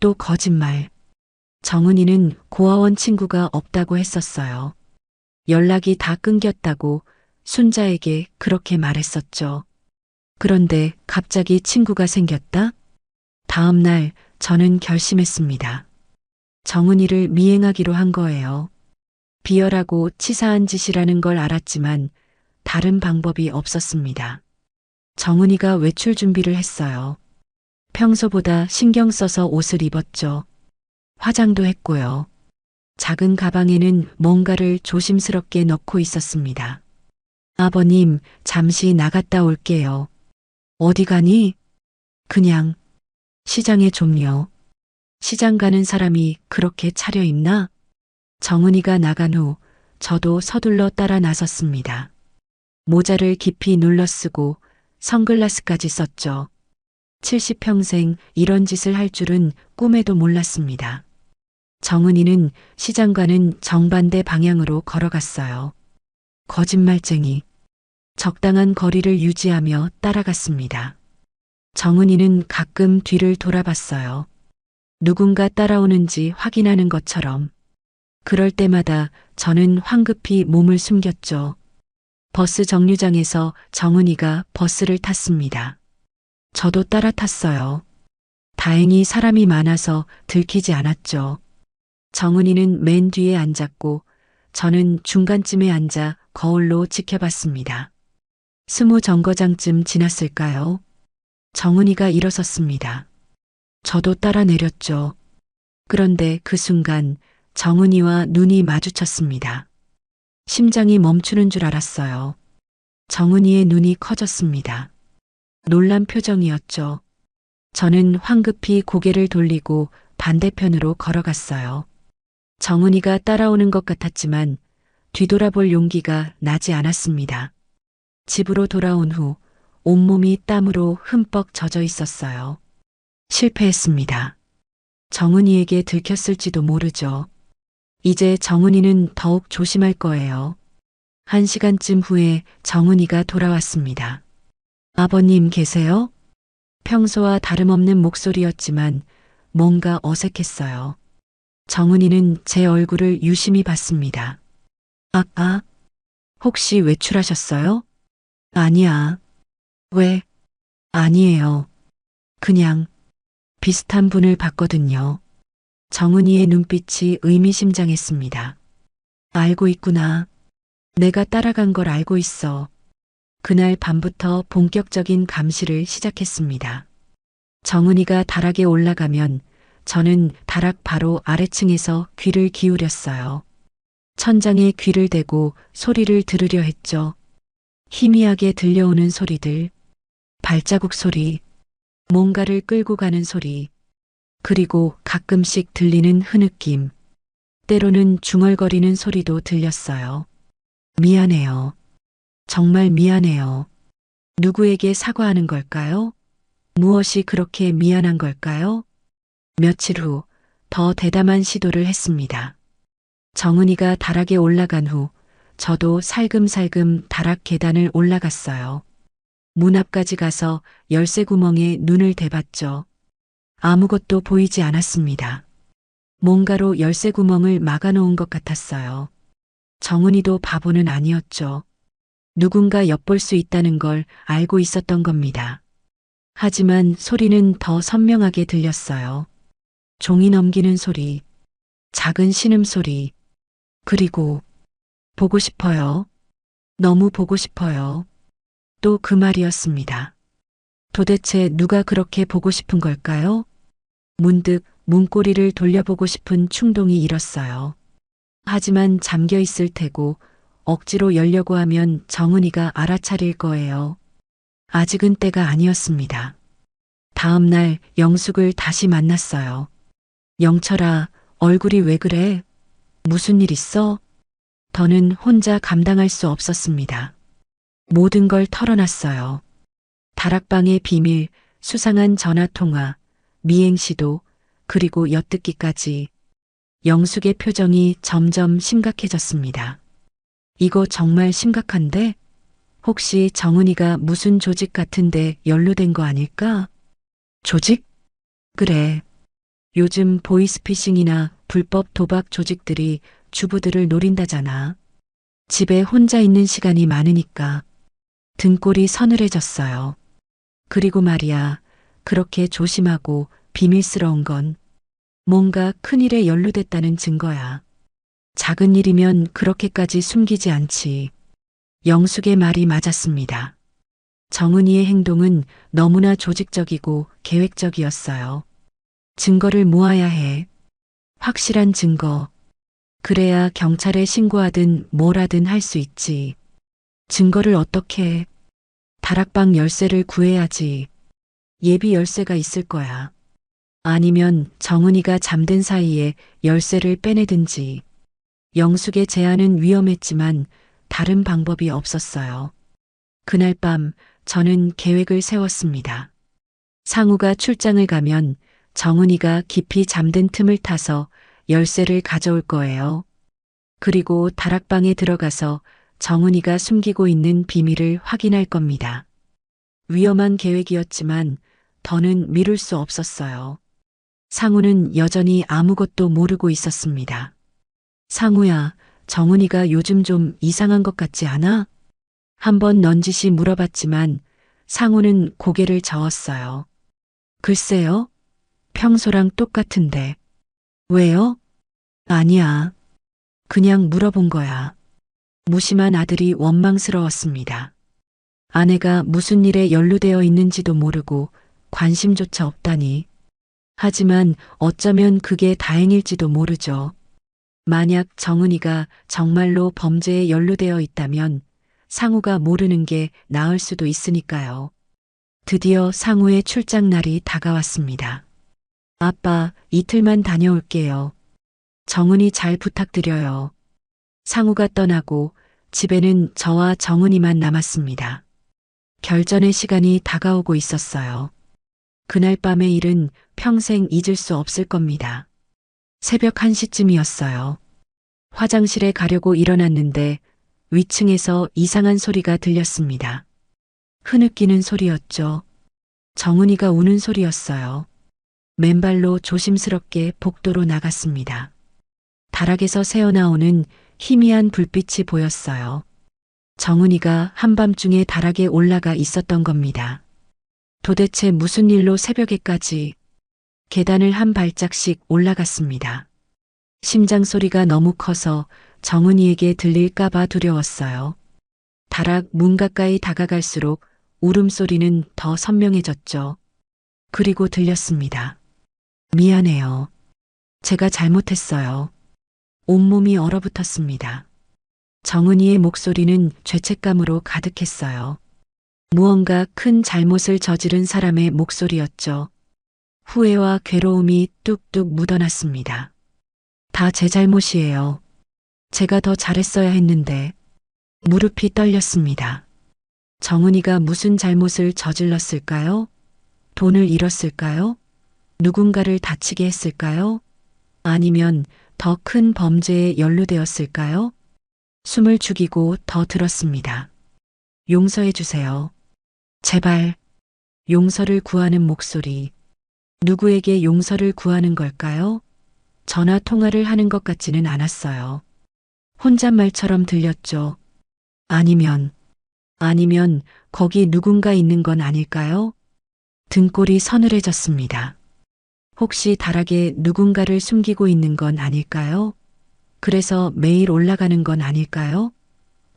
또 거짓말. 정은이는 고아원 친구가 없다고 했었어요. 연락이 다 끊겼다고 순자에게 그렇게 말했었죠. 그런데 갑자기 친구가 생겼다? 다음 날 저는 결심했습니다. 정은이를 미행하기로 한 거예요. 비열하고 치사한 짓이라는 걸 알았지만 다른 방법이 없었습니다. 정은이가 외출 준비를 했어요. 평소보다 신경 써서 옷을 입었죠. 화장도 했고요. 작은 가방에는 뭔가를 조심스럽게 넣고 있었습니다. 아버님, 잠시 나갔다 올게요. 어디 가니? 그냥 시장에 좀요. 시장 가는 사람이 그렇게 차려입나? 정은이가 나간 후 저도 서둘러 따라 나섰습니다. 모자를 깊이 눌러 쓰고 선글라스까지 썼죠. 70평생 이런 짓을 할 줄은 꿈에도 몰랐습니다. 정은이는 시장과는 정반대 방향으로 걸어갔어요. 거짓말쟁이. 적당한 거리를 유지하며 따라갔습니다. 정은이는 가끔 뒤를 돌아봤어요. 누군가 따라오는지 확인하는 것처럼. 그럴 때마다 저는 황급히 몸을 숨겼죠. 버스 정류장에서 정은이가 버스를 탔습니다. 저도 따라 탔어요. 다행히 사람이 많아서 들키지 않았죠. 정은이는 맨 뒤에 앉았고 저는 중간쯤에 앉아 거울로 지켜봤습니다. 20 정거장쯤 지났을까요? 정은이가 일어섰습니다. 저도 따라 내렸죠. 그런데 그 순간 정은이와 눈이 마주쳤습니다. 심장이 멈추는 줄 알았어요. 정은이의 눈이 커졌습니다. 놀란 표정이었죠. 저는 황급히 고개를 돌리고 반대편으로 걸어갔어요. 정은이가 따라오는 것 같았지만 뒤돌아볼 용기가 나지 않았습니다. 집으로 돌아온 후 온몸이 땀으로 흠뻑 젖어 있었어요. 실패했습니다. 정은이에게 들켰을지도 모르죠. 이제 정은이는 더욱 조심할 거예요. 1시간쯤 후에 정은이가 돌아왔습니다. 아버님 계세요? 평소와 다름없는 목소리였지만 뭔가 어색했어요. 정은이는 제 얼굴을 유심히 봤습니다. 혹시 외출하셨어요? 아니야. 왜? 아니에요. 그냥 비슷한 분을 봤거든요. 정은이의 눈빛이 의미심장했습니다. 알고 있구나. 내가 따라간 걸 알고 있어. 그날 밤부터 본격적인 감시를 시작했습니다. 정은이가 다락에 올라가면 저는 다락 바로 아래층에서 귀를 기울였어요. 천장에 귀를 대고 소리를 들으려 했죠. 희미하게 들려오는 소리들, 발자국 소리, 뭔가를 끌고 가는 소리, 그리고 가끔씩 들리는 흐느낌, 때로는 중얼거리는 소리도 들렸어요. 미안해요. 정말 미안해요. 누구에게 사과하는 걸까요? 무엇이 그렇게 미안한 걸까요? 며칠 후 더 대담한 시도를 했습니다. 정은이가 다락에 올라간 후 저도 살금살금 다락 계단을 올라갔어요. 문 앞까지 가서 열쇠 구멍에 눈을 대봤죠. 아무것도 보이지 않았습니다. 뭔가로 열쇠 구멍을 막아놓은 것 같았어요. 정은이도 바보는 아니었죠. 누군가 엿볼 수 있다는 걸 알고 있었던 겁니다. 하지만 소리는 더 선명하게 들렸어요. 종이 넘기는 소리, 작은 신음소리, 그리고 보고 싶어요. 너무 보고 싶어요. 또 그 말이었습니다. 도대체 누가 그렇게 보고 싶은 걸까요? 문득 문고리를 돌려보고 싶은 충동이 일었어요. 하지만 잠겨 있을 테고 억지로 열려고 하면 정은이가 알아차릴 거예요. 아직은 때가 아니었습니다. 다음 날 영숙을 다시 만났어요. 영철아, 얼굴이 왜 그래? 무슨 일 있어? 더는 혼자 감당할 수 없었습니다. 모든 걸 털어놨어요. 다락방의 비밀, 수상한 전화통화, 미행시도, 그리고 엿듣기까지. 영숙의 표정이 점점 심각해졌습니다. 이거 정말 심각한데? 혹시 정은이가 무슨 조직 같은데 연루된 거 아닐까? 조직? 그래. 요즘 보이스피싱이나 불법 도박 조직들이 주부들을 노린다잖아. 집에 혼자 있는 시간이 많으니까. 등골이 서늘해졌어요. 그리고 말이야, 그렇게 조심하고 비밀스러운 건 뭔가 큰일에 연루됐다는 증거야. 작은 일이면 그렇게까지 숨기지 않지. 영숙의 말이 맞았습니다. 정은이의 행동은 너무나 조직적이고 계획적이었어요. 증거를 모아야 해. 확실한 증거. 그래야 경찰에 신고하든 뭘 하든 할 수 있지. 증거를 어떻게 해? 다락방 열쇠를 구해야지. 예비 열쇠가 있을 거야. 아니면 정은이가 잠든 사이에 열쇠를 빼내든지. 영숙의 제안은 위험했지만 다른 방법이 없었어요. 그날 밤 저는 계획을 세웠습니다. 상우가 출장을 가면 정은이가 깊이 잠든 틈을 타서 열쇠를 가져올 거예요. 그리고 다락방에 들어가서 정은이가 숨기고 있는 비밀을 확인할 겁니다. 위험한 계획이었지만 더는 미룰 수 없었어요. 상우는 여전히 아무것도 모르고 있었습니다. 상우야, 정은이가 요즘 좀 이상한 것 같지 않아? 한번 넌지시 물어봤지만 상우는 고개를 저었어요. 글쎄요. 평소랑 똑같은데. 왜요? 아니야. 그냥 물어본 거야. 무심한 아들이 원망스러웠습니다. 아내가 무슨 일에 연루되어 있는지도 모르고 관심조차 없다니. 하지만 어쩌면 그게 다행일지도 모르죠. 만약 정은이가 정말로 범죄에 연루되어 있다면 상우가 모르는 게 나을 수도 있으니까요. 드디어 상우의 출장 날이 다가왔습니다. 아빠, 이틀만 다녀올게요. 정은이 잘 부탁드려요. 상우가 떠나고 집에는 저와 정은이만 남았습니다. 결전의 시간이 다가오고 있었어요. 그날 밤의 일은 평생 잊을 수 없을 겁니다. 새벽 1시쯤이었어요. 화장실에 가려고 일어났는데 위층에서 이상한 소리가 들렸습니다. 흐느끼는 소리였죠. 정은이가 우는 소리였어요. 맨발로 조심스럽게 복도로 나갔습니다. 다락에서 새어나오는 희미한 불빛이 보였어요. 정은이가 한밤중에 다락에 올라가 있었던 겁니다. 도대체 무슨 일로 새벽에까지 계단을 한 발짝씩 올라갔습니다. 심장 소리가 너무 커서 정은이에게 들릴까봐 두려웠어요. 다락 문 가까이 다가갈수록 울음소리는 더 선명해졌죠. 그리고 들렸습니다. 미안해요. 제가 잘못했어요. 온몸이 얼어붙었습니다. 정은이의 목소리는 죄책감으로 가득했어요. 무언가 큰 잘못을 저지른 사람의 목소리였죠. 후회와 괴로움이 뚝뚝 묻어났습니다. 다 제 잘못이에요. 제가 더 잘했어야 했는데. 무릎이 떨렸습니다. 정은이가 무슨 잘못을 저질렀을까요? 돈을 잃었을까요? 누군가를 다치게 했을까요? 아니면 더 큰 범죄에 연루되었을까요? 숨을 죽이고 더 들었습니다. 용서해 주세요. 제발. 용서를 구하는 목소리. 누구에게 용서를 구하는 걸까요? 전화 통화를 하는 것 같지는 않았어요. 혼잣말처럼 들렸죠. 아니면 거기 누군가 있는 건 아닐까요? 등골이 서늘해졌습니다. 혹시 다락에 누군가를 숨기고 있는 건 아닐까요? 그래서 매일 올라가는 건 아닐까요?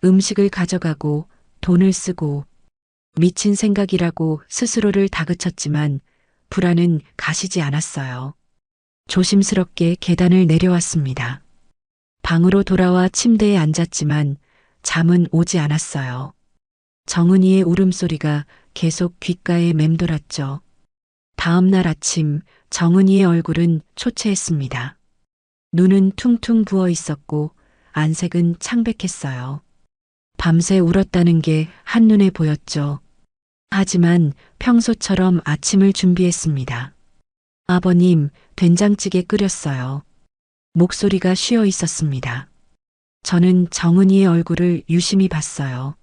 음식을 가져가고 돈을 쓰고 미친 생각이라고 스스로를 다그쳤지만 불안은 가시지 않았어요. 조심스럽게 계단을 내려왔습니다. 방으로 돌아와 침대에 앉았지만 잠은 오지 않았어요. 정은이의 울음소리가 계속 귓가에 맴돌았죠. 다음 날 아침 정은이의 얼굴은 초췌했습니다. 눈은 퉁퉁 부어 있었고 안색은 창백했어요. 밤새 울었다는 게 한눈에 보였죠. 하지만 평소처럼 아침을 준비했습니다. 아버님, 된장찌개 끓였어요. 목소리가 쉬어 있었습니다. 저는 정은이의 얼굴을 유심히 봤어요.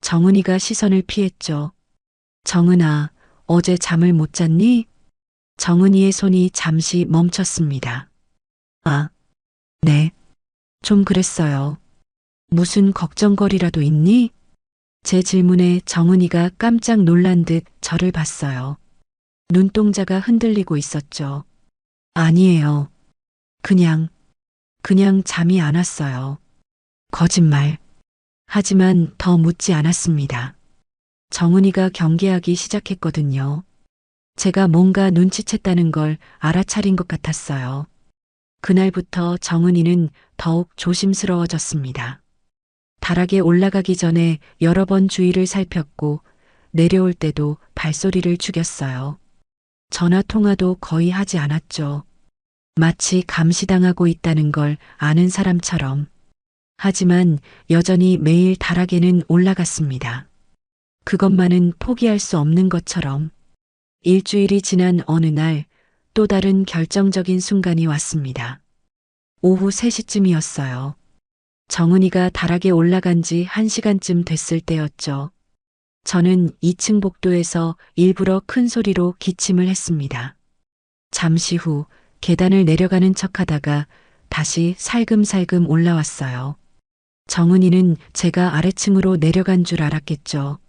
정은이가 시선을 피했죠. 정은아, 어제 잠을 못 잤니? 정은이의 손이 잠시 멈췄습니다. 아, 네. 좀 그랬어요. 무슨 걱정거리라도 있니? 제 질문에 정은이가 깜짝 놀란 듯 저를 봤어요. 눈동자가 흔들리고 있었죠. 아니에요. 그냥 잠이 안 왔어요. 거짓말. 하지만 더 묻지 않았습니다. 정은이가 경계하기 시작했거든요. 제가 뭔가 눈치챘다는 걸 알아차린 것 같았어요. 그날부터 정은이는 더욱 조심스러워졌습니다. 다락에 올라가기 전에 여러 번 주위를 살폈고 내려올 때도 발소리를 죽였어요. 전화 통화도 거의 하지 않았죠. 마치 감시당하고 있다는 걸 아는 사람처럼. 하지만 여전히 매일 다락에는 올라갔습니다. 그것만은 포기할 수 없는 것처럼. 일주일이 지난 어느 날 또 다른 결정적인 순간이 왔습니다. 오후 3시쯤이었어요. 정은이가 다락에 올라간 지 1시간쯤 됐을 때였죠. 저는 2층 복도에서 일부러 큰 소리로 기침을 했습니다. 잠시 후 계단을 내려가는 척하다가 다시 살금살금 올라왔어요. 정은이는 제가 아래층으로 내려간 줄 알았겠죠.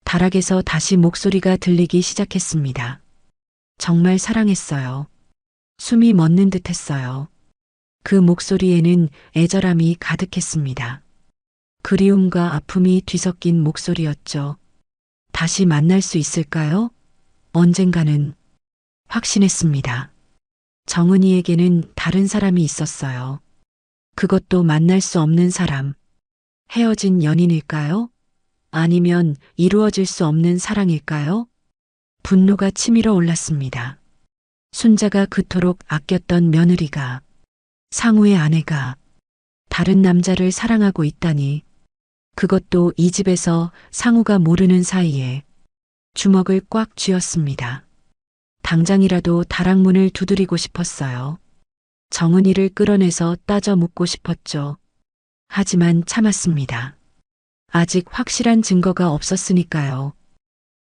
다락에서 다시 목소리가 들리기 시작했습니다. 정말 사랑했어요. 숨이 멎는 듯 했어요. 그 목소리에는 애절함이 가득했습니다. 그리움과 아픔이 뒤섞인 목소리였죠. 다시 만날 수 있을까요? 언젠가는. 확신했습니다. 정은이에게는 다른 사람이 있었어요. 그것도 만날 수 없는 사람. 헤어진 연인일까요? 아니면 이루어질 수 없는 사랑일까요? 분노가 치밀어 올랐습니다. 순자가 그토록 아꼈던 며느리가, 상우의 아내가 다른 남자를 사랑하고 있다니. 그것도 이 집에서 상우가 모르는 사이에. 주먹을 꽉 쥐었습니다. 당장이라도 다락문을 두드리고 싶었어요. 정은이를 끌어내서 따져 묻고 싶었죠. 하지만 참았습니다. 아직 확실한 증거가 없었으니까요.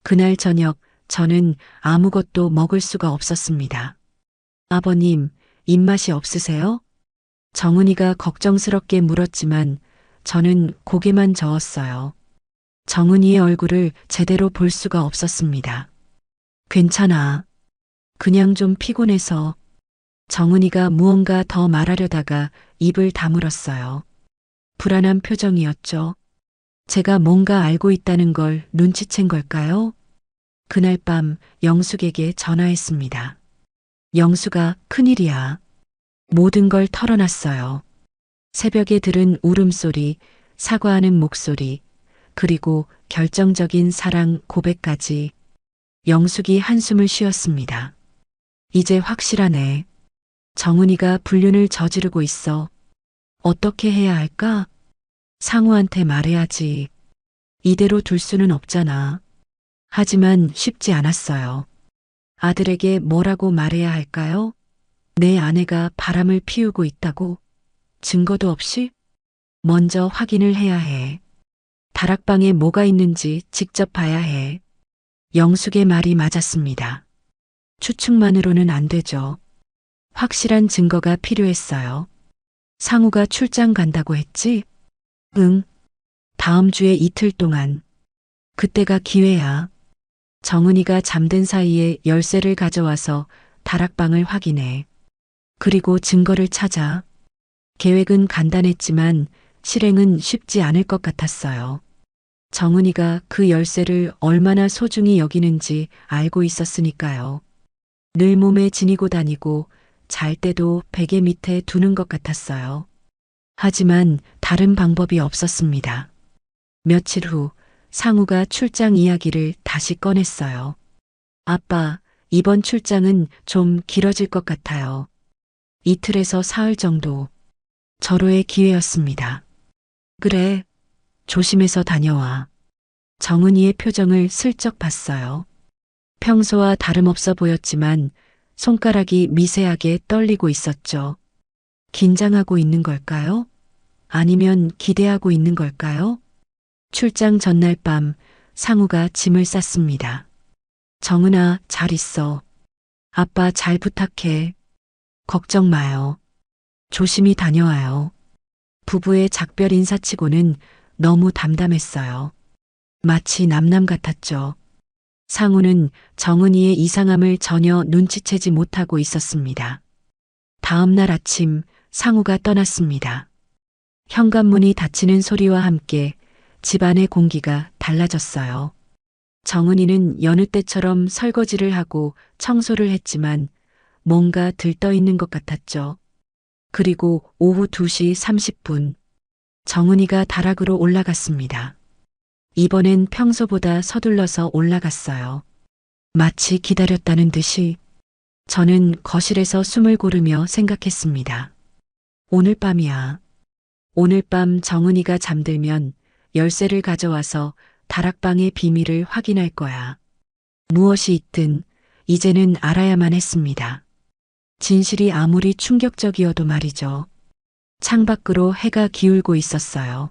그날 저녁 저는 아무것도 먹을 수가 없었습니다. 아버님, 입맛이 없으세요? 정은이가 걱정스럽게 물었지만 저는 고개만 저었어요. 정은이의 얼굴을 제대로 볼 수가 없었습니다. 괜찮아. 그냥 좀 피곤해서. 정은이가 무언가 더 말하려다가 입을 다물었어요. 불안한 표정이었죠. 제가 뭔가 알고 있다는 걸 눈치챈 걸까요? 그날 밤 영숙에게 전화했습니다. 영숙아, 큰일이야. 모든 걸 털어놨어요. 새벽에 들은 울음소리, 사과하는 목소리, 그리고 결정적인 사랑 고백까지. 영숙이 한숨을 쉬었습니다. 이제 확실하네. 정은이가 불륜을 저지르고 있어. 어떻게 해야 할까? 상우한테 말해야지. 이대로 둘 수는 없잖아. 하지만 쉽지 않았어요. 아들에게 뭐라고 말해야 할까요? 내 아내가 바람을 피우고 있다고? 증거도 없이? 먼저 확인을 해야 해. 다락방에 뭐가 있는지 직접 봐야 해. 영숙의 말이 맞았습니다. 추측만으로는 안 되죠. 확실한 증거가 필요했어요. 상우가 출장 간다고 했지? 응. 다음 주에 이틀 동안. 그때가 기회야. 정은이가 잠든 사이에 열쇠를 가져와서 다락방을 확인해. 그리고 증거를 찾아. 계획은 간단했지만 실행은 쉽지 않을 것 같았어요. 정은이가 그 열쇠를 얼마나 소중히 여기는지 알고 있었으니까요. 늘 몸에 지니고 다니고 잘 때도 베개 밑에 두는 것 같았어요. 하지만 다른 방법이 없었습니다. 며칠 후 상우가 출장 이야기를 다시 꺼냈어요. 아빠, 이번 출장은 좀 길어질 것 같아요. 이틀에서 사흘 정도. 절호의 기회였습니다. 그래, 조심해서 다녀와. 정은이의 표정을 슬쩍 봤어요. 평소와 다름없어 보였지만 손가락이 미세하게 떨리고 있었죠. 긴장하고 있는 걸까요? 아니면 기대하고 있는 걸까요? 출장 전날 밤 상우가 짐을 쌌습니다. 정은아, 잘 있어. 아빠 잘 부탁해. 걱정 마요. 조심히 다녀와요. 부부의 작별 인사치고는 너무 담담했어요. 마치 남남 같았죠. 상우는 정은이의 이상함을 전혀 눈치채지 못하고 있었습니다. 다음 날 아침 상우가 떠났습니다. 현관문이 닫히는 소리와 함께 집안의 공기가 달라졌어요. 정은이는 여느 때처럼 설거지를 하고 청소를 했지만 뭔가 들떠 있는 것 같았죠. 그리고 오후 2시 30분 정은이가 다락으로 올라갔습니다. 이번엔 평소보다 서둘러서 올라갔어요. 마치 기다렸다는 듯이. 저는 거실에서 숨을 고르며 생각했습니다. 오늘 밤이야. 오늘 밤 정은이가 잠들면 열쇠를 가져와서 다락방의 비밀을 확인할 거야. 무엇이 있든 이제는 알아야만 했습니다. 진실이 아무리 충격적이어도 말이죠. 창밖으로 해가 기울고 있었어요.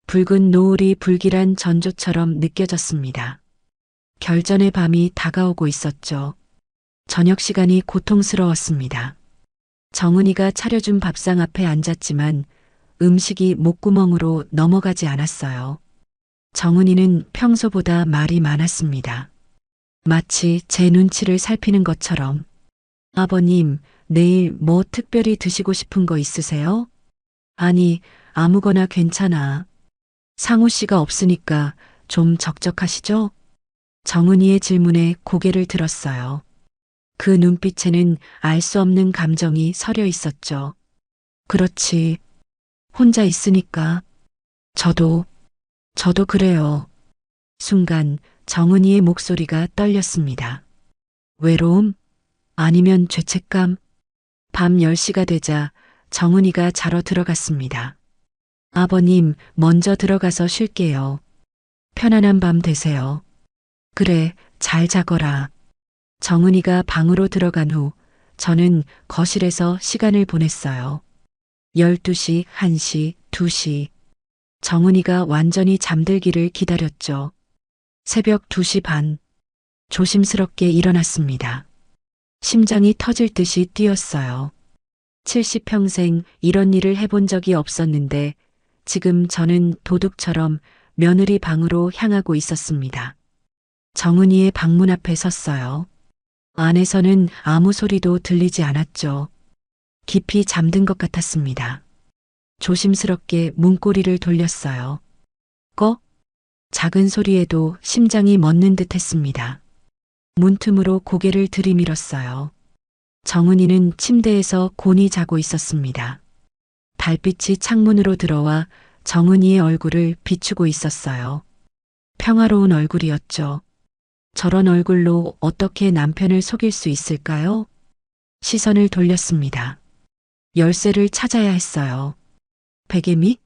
붉은 노을이 불길한 전조처럼 느껴졌습니다. 결전의 밤이 다가오고 있었죠. 저녁 시간이 고통스러웠습니다. 정은이가 차려준 밥상 앞에 앉았지만 음식이 목구멍으로 넘어가지 않았어요. 정은이는 평소보다 말이 많았습니다. 마치 제 눈치를 살피는 것처럼. 아버님, 내일 뭐 특별히 드시고 싶은 거 있으세요? 아니, 아무거나 괜찮아. 상우 씨가 없으니까 좀 적적하시죠? 정은이의 질문에 고개를 들었어요. 그 눈빛에는 알 수 없는 감정이 서려 있었죠. 그렇지. 혼자 있으니까. 저도 그래요. 순간 정은이의 목소리가 떨렸습니다. 외로움? 아니면 죄책감? 밤 10시가 되자 정은이가 자러 들어갔습니다. 아버님, 먼저 들어가서 쉴게요. 편안한 밤 되세요. 그래, 잘 자거라. 정은이가 방으로 들어간 후 저는 거실에서 시간을 보냈어요. 12시, 1시, 2시. 정은이가 완전히 잠들기를 기다렸죠. 새벽 2시 반. 조심스럽게 일어났습니다. 심장이 터질 듯이 뛰었어요. 70평생 이런 일을 해본 적이 없었는데 지금 저는 도둑처럼 며느리 방으로 향하고 있었습니다. 정은이의 방문 앞에 섰어요. 안에서는 아무 소리도 들리지 않았죠. 깊이 잠든 것 같았습니다. 조심스럽게 문고리를 돌렸어요. 꺼? 작은 소리에도 심장이 멎는 듯 했습니다. 문틈으로 고개를 들이밀었어요. 정은이는 침대에서 곤히 자고 있었습니다. 달빛이 창문으로 들어와 정은이의 얼굴을 비추고 있었어요. 평화로운 얼굴이었죠. 저런 얼굴로 어떻게 남편을 속일 수 있을까요? 시선을 돌렸습니다. 열쇠를 찾아야 했어요. 베개 밑?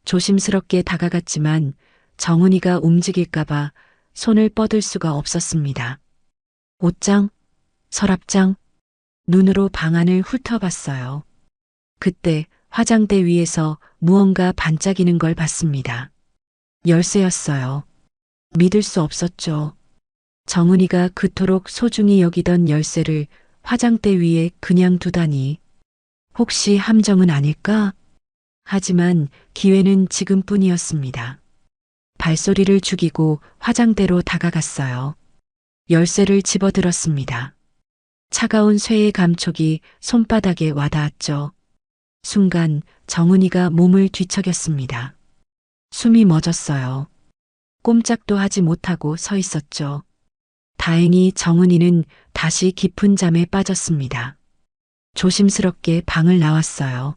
조심스럽게 다가갔지만 정은이가 움직일까봐 손을 뻗을 수가 없었습니다. 옷장, 서랍장, 눈으로 방안을 훑어봤어요. 그때 화장대 위에서 무언가 반짝이는 걸 봤습니다. 열쇠였어요. 믿을 수 없었죠. 정은이가 그토록 소중히 여기던 열쇠를 화장대 위에 그냥 두다니. 혹시 함정은 아닐까? 하지만 기회는 지금뿐이었습니다. 발소리를 죽이고 화장대로 다가갔어요. 열쇠를 집어들었습니다. 차가운 쇠의 감촉이 손바닥에 와닿았죠. 순간 정은이가 몸을 뒤척였습니다. 숨이 멎었어요. 꼼짝도 하지 못하고 서 있었죠. 다행히 정은이는 다시 깊은 잠에 빠졌습니다. 조심스럽게 방을 나왔어요.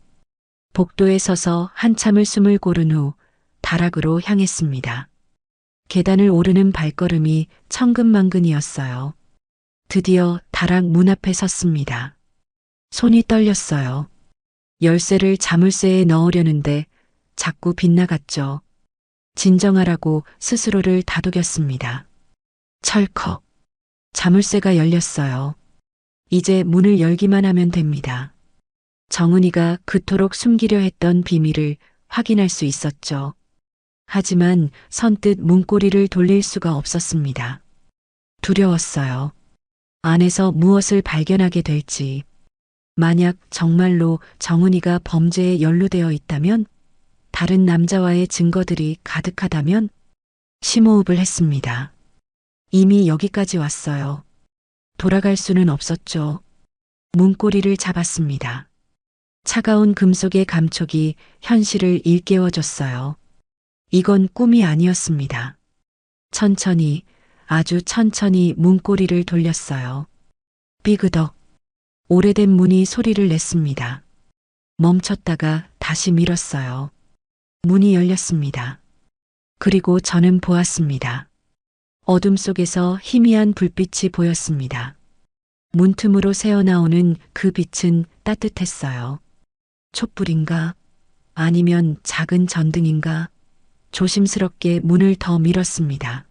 복도에 서서 한참을 숨을 고른 후 다락으로 향했습니다. 계단을 오르는 발걸음이 천근만근이었어요. 드디어 다락 문 앞에 섰습니다. 손이 떨렸어요. 열쇠를 자물쇠에 넣으려는데 자꾸 빗나갔죠. 진정하라고 스스로를 다독였습니다. 철컥. 자물쇠가 열렸어요. 이제 문을 열기만 하면 됩니다. 정은이가 그토록 숨기려 했던 비밀을 확인할 수 있었죠. 하지만 선뜻 문고리를 돌릴 수가 없었습니다. 두려웠어요. 안에서 무엇을 발견하게 될지. 만약 정말로 정은이가 범죄에 연루되어 있다면, 다른 남자와의 증거들이 가득하다면, 심호흡을 했습니다. 이미 여기까지 왔어요. 돌아갈 수는 없었죠. 문고리를 잡았습니다. 차가운 금속의 감촉이 현실을 일깨워줬어요. 이건 꿈이 아니었습니다. 천천히, 아주 천천히 문고리를 돌렸어요. 삐그덕. 오래된 문이 소리를 냈습니다. 멈췄다가 다시 밀었어요. 문이 열렸습니다. 그리고 저는 보았습니다. 어둠 속에서 희미한 불빛이 보였습니다. 문틈으로 새어나오는 그 빛은 따뜻했어요. 촛불인가? 아니면 작은 전등인가? 조심스럽게 문을 더 밀었습니다.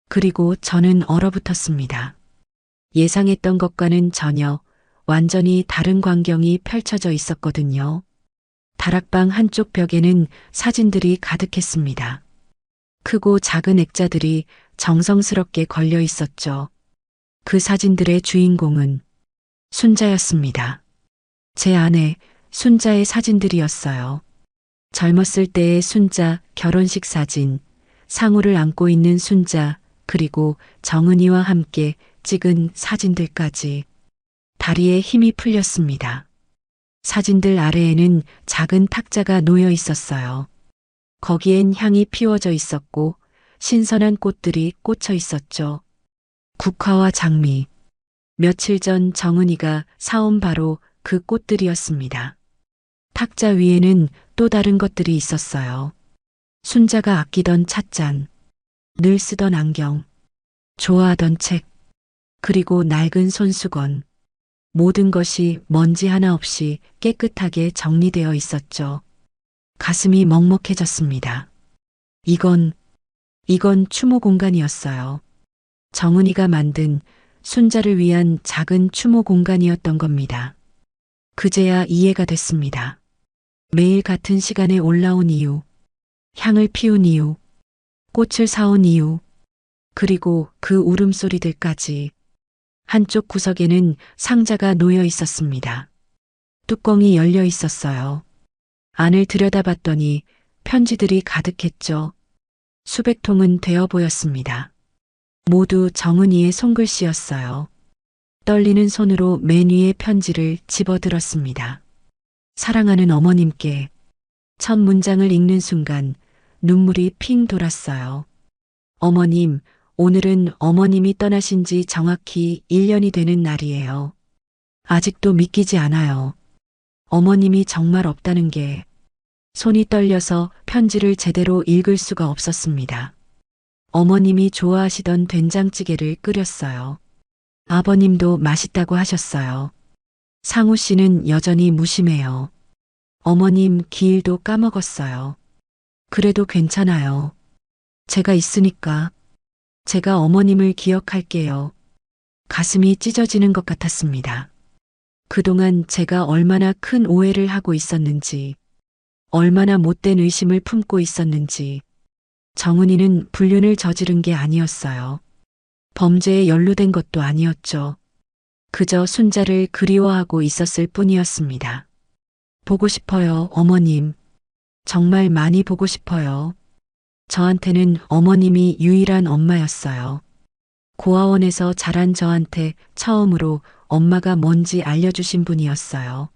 그리고 저는 얼어붙었습니다. 예상했던 것과는 전혀 완전히 다른 광경이 펼쳐져 있었거든요. 다락방 한쪽 벽에는 사진들이 가득했습니다. 크고 작은 액자들이 정성스럽게 걸려 있었죠. 그 사진들의 주인공은 순자였습니다. 제 아내 순자의 사진들이었어요. 젊었을 때의 순자 결혼식 사진, 상우를 안고 있는 순자, 그리고 정은이와 함께 찍은 사진들까지. 다리에 힘이 풀렸습니다. 사진들 아래에는 작은 탁자가 놓여 있었어요. 거기엔 향이 피워져 있었고 신선한 꽃들이 꽂혀 있었죠. 국화와 장미. 며칠 전 정은이가 사온 바로 그 꽃들이었습니다. 탁자 위에는 또 다른 것들이 있었어요. 순자가 아끼던 찻잔, 늘 쓰던 안경, 좋아하던 책, 그리고 낡은 손수건. 모든 것이 먼지 하나 없이 깨끗하게 정리되어 있었죠. 가슴이 먹먹해졌습니다. 이건 추모 공간이었어요. 정은이가 만든 순자를 위한 작은 추모 공간이었던 겁니다. 그제야 이해가 됐습니다. 매일 같은 시간에 올라온 이유, 향을 피운 이유, 꽃을 사온 이유, 그리고 그 울음소리들까지. 한쪽 구석에는 상자가 놓여 있었습니다. 뚜껑이 열려 있었어요. 안을 들여다봤더니 편지들이 가득했죠. 수백 통은 되어 보였습니다. 모두 정은이의 손글씨였어요. 떨리는 손으로 맨 위에 편지를 집어들었습니다. 사랑하는 어머님께. 첫 문장을 읽는 순간 눈물이 핑 돌았어요. 어머님, 오늘은 어머님이 떠나신 지 정확히 1년이 되는 날이에요. 아직도 믿기지 않아요. 어머님이 정말 없다는 게. 손이 떨려서 편지를 제대로 읽을 수가 없었습니다. 어머님이 좋아하시던 된장찌개를 끓였어요. 아버님도 맛있다고 하셨어요. 상우 씨는 여전히 무심해요. 어머님 기일도 까먹었어요. 그래도 괜찮아요. 제가 있으니까. 제가 어머님을 기억할게요. 가슴이 찢어지는 것 같았습니다. 그동안 제가 얼마나 큰 오해를 하고 있었는지, 얼마나 못된 의심을 품고 있었는지. 정은이는 불륜을 저지른 게 아니었어요. 범죄에 연루된 것도 아니었죠. 그저 순자를 그리워하고 있었을 뿐이었습니다. 보고 싶어요, 어머님. 정말 많이 보고 싶어요. 저한테는 어머님이 유일한 엄마였어요. 고아원에서 자란 저한테 처음으로 엄마가 뭔지 알려주신 분이었어요.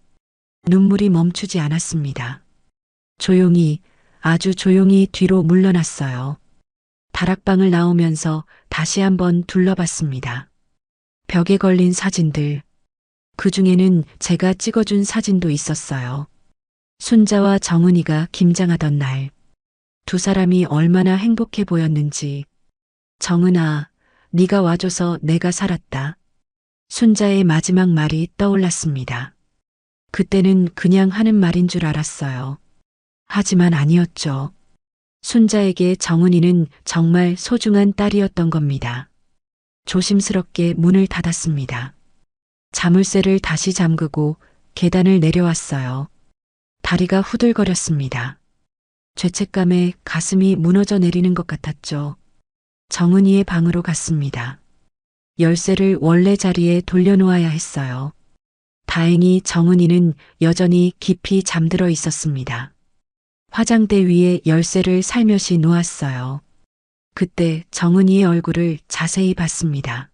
눈물이 멈추지 않았습니다. 조용히, 아주 조용히 뒤로 물러났어요. 다락방을 나오면서 다시 한번 둘러봤습니다. 벽에 걸린 사진들. 그 중에는 제가 찍어준 사진도 있었어요. 순자와 정은이가 김장하던 날. 두 사람이 얼마나 행복해 보였는지. 정은아, 네가 와줘서 내가 살았다. 순자의 마지막 말이 떠올랐습니다. 그때는 그냥 하는 말인 줄 알았어요. 하지만 아니었죠. 순자에게 정은이는 정말 소중한 딸이었던 겁니다. 조심스럽게 문을 닫았습니다. 자물쇠를 다시 잠그고 계단을 내려왔어요. 다리가 후들거렸습니다. 죄책감에 가슴이 무너져 내리는 것 같았죠. 정은이의 방으로 갔습니다. 열쇠를 원래 자리에 돌려놓아야 했어요. 다행히 정은이는 여전히 깊이 잠들어 있었습니다. 화장대 위에 열쇠를 살며시 놓았어요. 그때 정은이의 얼굴을 자세히 봤습니다.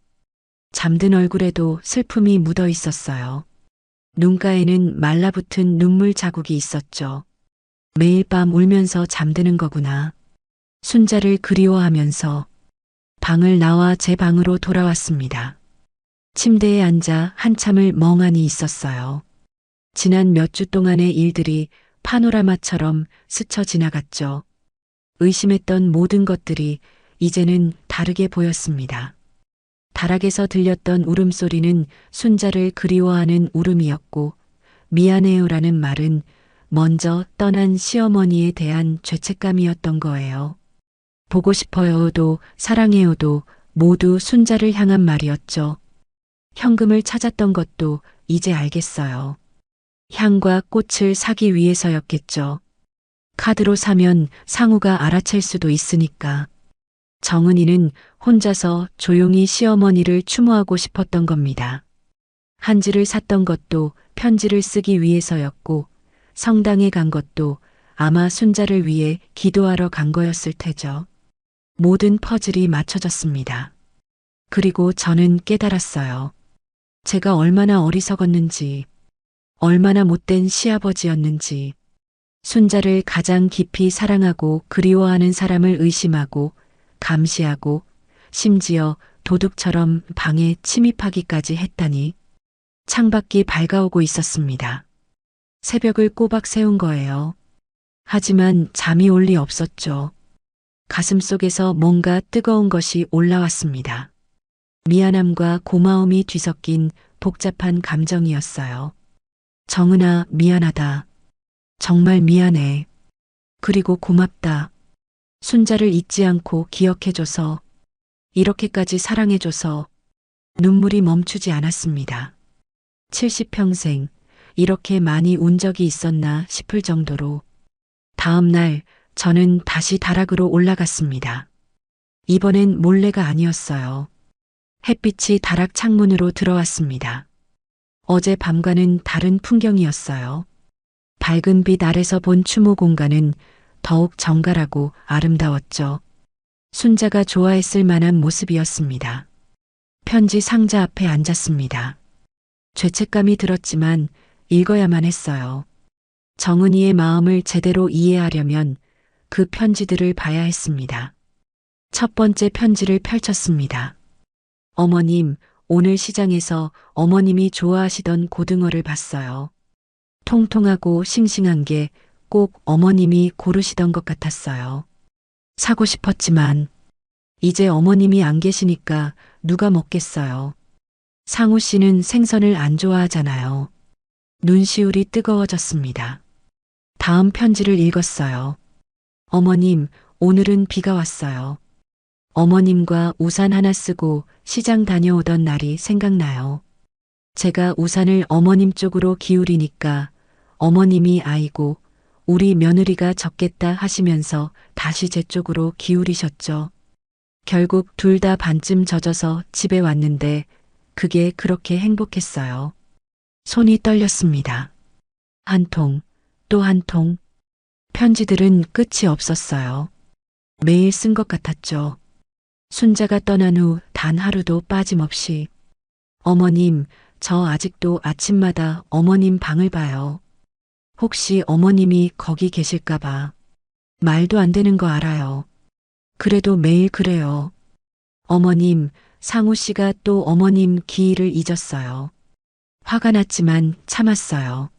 잠든 얼굴에도 슬픔이 묻어 있었어요. 눈가에는 말라붙은 눈물 자국이 있었죠. 매일 밤 울면서 잠드는 거구나. 순자를 그리워하면서 방을 나와 제 방으로 돌아왔습니다. 침대에 앉아 한참을 멍하니 있었어요. 지난 몇 주 동안의 일들이 파노라마처럼 스쳐 지나갔죠. 의심했던 모든 것들이 이제는 다르게 보였습니다. 다락에서 들렸던 울음소리는 순자를 그리워하는 울음이었고, 미안해요라는 말은 먼저 떠난 시어머니에 대한 죄책감이었던 거예요. 보고 싶어요도 사랑해요도 모두 순자를 향한 말이었죠. 현금을 찾았던 것도 이제 알겠어요. 향과 꽃을 사기 위해서였겠죠. 카드로 사면 상우가 알아챌 수도 있으니까. 정은이는 혼자서 조용히 시어머니를 추모하고 싶었던 겁니다. 한지를 샀던 것도 편지를 쓰기 위해서였고, 성당에 간 것도 아마 순자를 위해 기도하러 간 거였을 테죠. 모든 퍼즐이 맞춰졌습니다. 그리고 저는 깨달았어요. 제가 얼마나 어리석었는지, 얼마나 못된 시아버지였는지, 순자를 가장 깊이 사랑하고 그리워하는 사람을 의심하고, 감시하고, 심지어 도둑처럼 방에 침입하기까지 했다니. 창밖이 밝아오고 있었습니다. 새벽을 꼬박 세운 거예요. 하지만 잠이 올 리 없었죠. 가슴속에서 뭔가 뜨거운 것이 올라왔습니다. 미안함과 고마움이 뒤섞인 복잡한 감정이었어요. 정은아, 미안하다. 정말 미안해. 그리고 고맙다. 순자를 잊지 않고 기억해줘서, 이렇게까지 사랑해줘서. 눈물이 멈추지 않았습니다. 70평생 이렇게 많이 운 적이 있었나 싶을 정도로. 다음 날 저는 다시 다락으로 올라갔습니다. 이번엔 몰래가 아니었어요. 햇빛이 다락 창문으로 들어왔습니다. 어제 밤과는 다른 풍경이었어요. 밝은 빛 아래서 본 추모 공간은 더욱 정갈하고 아름다웠죠. 순자가 좋아했을 만한 모습이었습니다. 편지 상자 앞에 앉았습니다. 죄책감이 들었지만 읽어야만 했어요. 정은이의 마음을 제대로 이해하려면 그 편지들을 봐야 했습니다. 첫 번째 편지를 펼쳤습니다. 어머님, 오늘 시장에서 어머님이 좋아하시던 고등어를 봤어요. 통통하고 싱싱한 게 꼭 어머님이 고르시던 것 같았어요. 사고 싶었지만 이제 어머님이 안 계시니까 누가 먹겠어요. 상우 씨는 생선을 안 좋아하잖아요. 눈시울이 뜨거워졌습니다. 다음 편지를 읽었어요. 어머님, 오늘은 비가 왔어요. 어머님과 우산 하나 쓰고 시장 다녀오던 날이 생각나요. 제가 우산을 어머님 쪽으로 기울이니까 어머님이 아이고, 우리 며느리가 졌겠다 하시면서 다시 제 쪽으로 기울이셨죠. 결국 둘 다 반쯤 젖어서 집에 왔는데 그게 그렇게 행복했어요. 손이 떨렸습니다. 한 통, 또 한 통. 편지들은 끝이 없었어요. 매일 쓴 것 같았죠. 순자가 떠난 후 단 하루도 빠짐없이. 어머님, 저 아직도 아침마다 어머님 방을 봐요. 혹시 어머님이 거기 계실까봐. 말도 안 되는 거 알아요. 그래도 매일 그래요. 어머님, 상우 씨가 또 어머님 기일을 잊었어요. 화가 났지만 참았어요.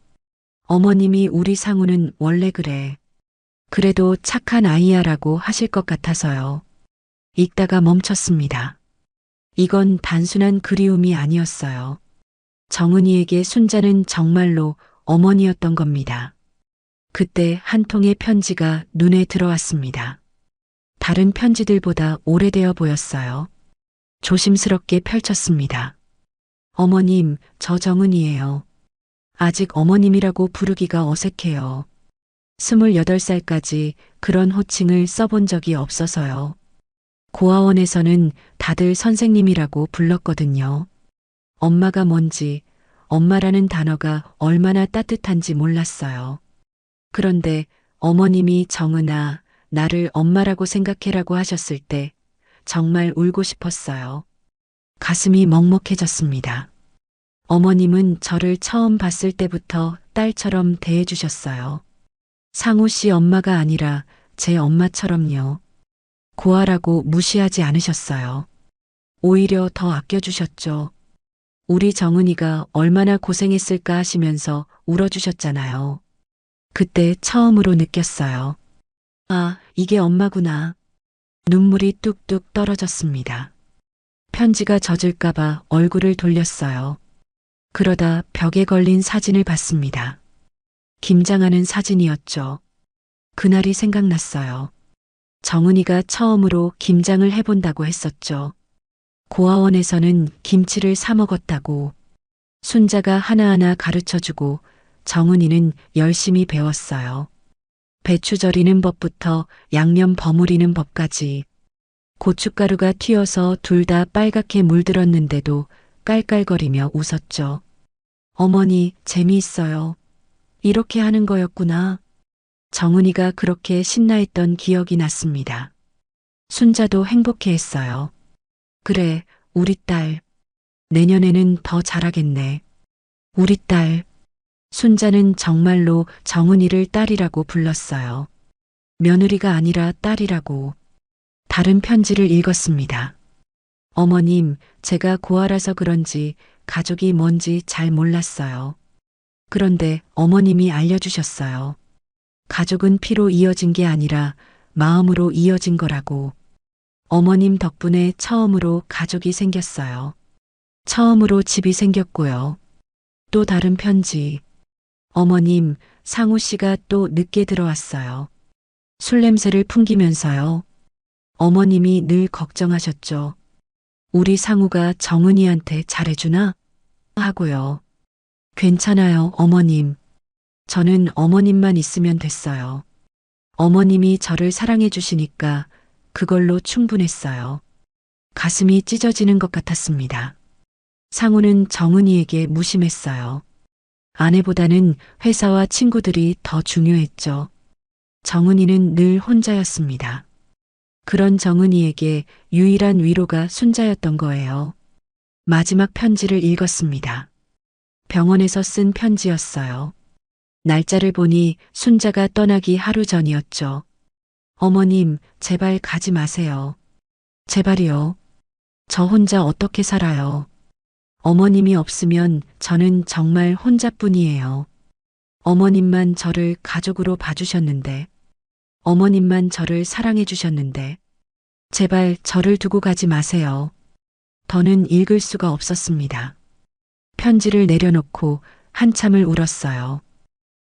어머님이 우리 상우는 원래 그래. 그래도 착한 아이야라고 하실 것 같아서요. 읽다가 멈췄습니다. 이건 단순한 그리움이 아니었어요. 정은이에게 순자는 정말로 어머니였던 겁니다. 그때 한 통의 편지가 눈에 들어왔습니다. 다른 편지들보다 오래되어 보였어요. 조심스럽게 펼쳤습니다. 어머님, 저 정은이에요. 아직 어머님이라고 부르기가 어색해요. 28살까지 그런 호칭을 써본 적이 없어서요. 고아원에서는 다들 선생님이라고 불렀거든요. 엄마가 뭔지, 엄마라는 단어가 얼마나 따뜻한지 몰랐어요. 그런데 어머님이 정은아, 나를 엄마라고 생각해라고 하셨을 때 정말 울고 싶었어요. 가슴이 먹먹해졌습니다. 어머님은 저를 처음 봤을 때부터 딸처럼 대해주셨어요. 상우 씨 엄마가 아니라 제 엄마처럼요. 고아라고 무시하지 않으셨어요. 오히려 더 아껴주셨죠. 우리 정은이가 얼마나 고생했을까 하시면서 울어주셨잖아요. 그때 처음으로 느꼈어요. 아, 이게 엄마구나. 눈물이 뚝뚝 떨어졌습니다. 편지가 젖을까봐 얼굴을 돌렸어요. 그러다 벽에 걸린 사진을 봤습니다. 김장하는 사진이었죠. 그날이 생각났어요. 정은이가 처음으로 김장을 해본다고 했었죠. 고아원에서는 김치를 사 먹었다고. 순자가 하나하나 가르쳐주고 정은이는 열심히 배웠어요. 배추 절이는 법부터 양념 버무리는 법까지. 고춧가루가 튀어서 둘 다 빨갛게 물들었는데도 깔깔거리며 웃었죠. 어머니, 재미있어요. 이렇게 하는 거였구나. 정은이가 그렇게 신나했던 기억이 났습니다. 순자도 행복해했어요. 그래, 우리 딸. 내년에는 더 잘하겠네. 우리 딸. 순자는 정말로 정은이를 딸이라고 불렀어요. 며느리가 아니라 딸이라고. 다른 편지를 읽었습니다. 어머님, 제가 고아라서 그런지 가족이 뭔지 잘 몰랐어요. 그런데 어머님이 알려주셨어요. 가족은 피로 이어진 게 아니라 마음으로 이어진 거라고. 어머님 덕분에 처음으로 가족이 생겼어요. 처음으로 집이 생겼고요. 또 다른 편지. 어머님, 상우 씨가 또 늦게 들어왔어요. 술 냄새를 풍기면서요. 어머님이 늘 걱정하셨죠. 우리 상우가 정은이한테 잘해주나? 하고요. 괜찮아요, 어머님. 저는 어머님만 있으면 됐어요. 어머님이 저를 사랑해 주시니까 그걸로 충분했어요. 가슴이 찢어지는 것 같았습니다. 상우는 정은이에게 무심했어요. 아내보다는 회사와 친구들이 더 중요했죠. 정은이는 늘 혼자였습니다. 그런 정은이에게 유일한 위로가 순자였던 거예요. 마지막 편지를 읽었습니다. 병원에서 쓴 편지였어요. 날짜를 보니 순자가 떠나기 하루 전이었죠. 어머님, 제발 가지 마세요. 제발이요. 저 혼자 어떻게 살아요. 어머님이 없으면 저는 정말 혼자뿐이에요. 어머님만 저를 가족으로 봐주셨는데, 어머님만 저를 사랑해 주셨는데, 제발 저를 두고 가지 마세요. 더는 읽을 수가 없었습니다. 편지를 내려놓고 한참을 울었어요.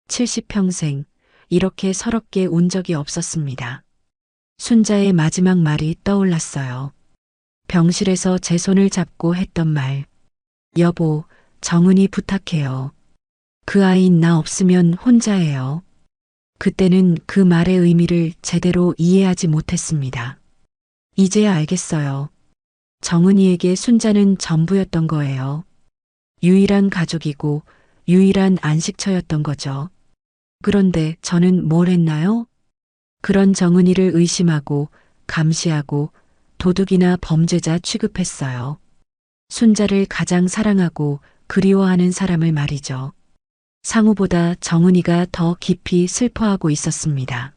70평생 이렇게 서럽게 운 적이 없었습니다. 순자의 마지막 말이 떠올랐어요. 병실에서 제 손을 잡고 했던 말. 여보, 정은이 부탁해요. 그 아이인 나 없으면 혼자예요. 그때는 그 말의 의미를 제대로 이해하지 못했습니다. 이제야 알겠어요. 정은이에게 순자는 전부였던 거예요. 유일한 가족이고 유일한 안식처였던 거죠. 그런데 저는 뭘 했나요? 그런 정은이를 의심하고 감시하고 도둑이나 범죄자 취급했어요. 순자를 가장 사랑하고 그리워하는 사람을 말이죠. 상우보다 정은이가 더 깊이 슬퍼하고 있었습니다.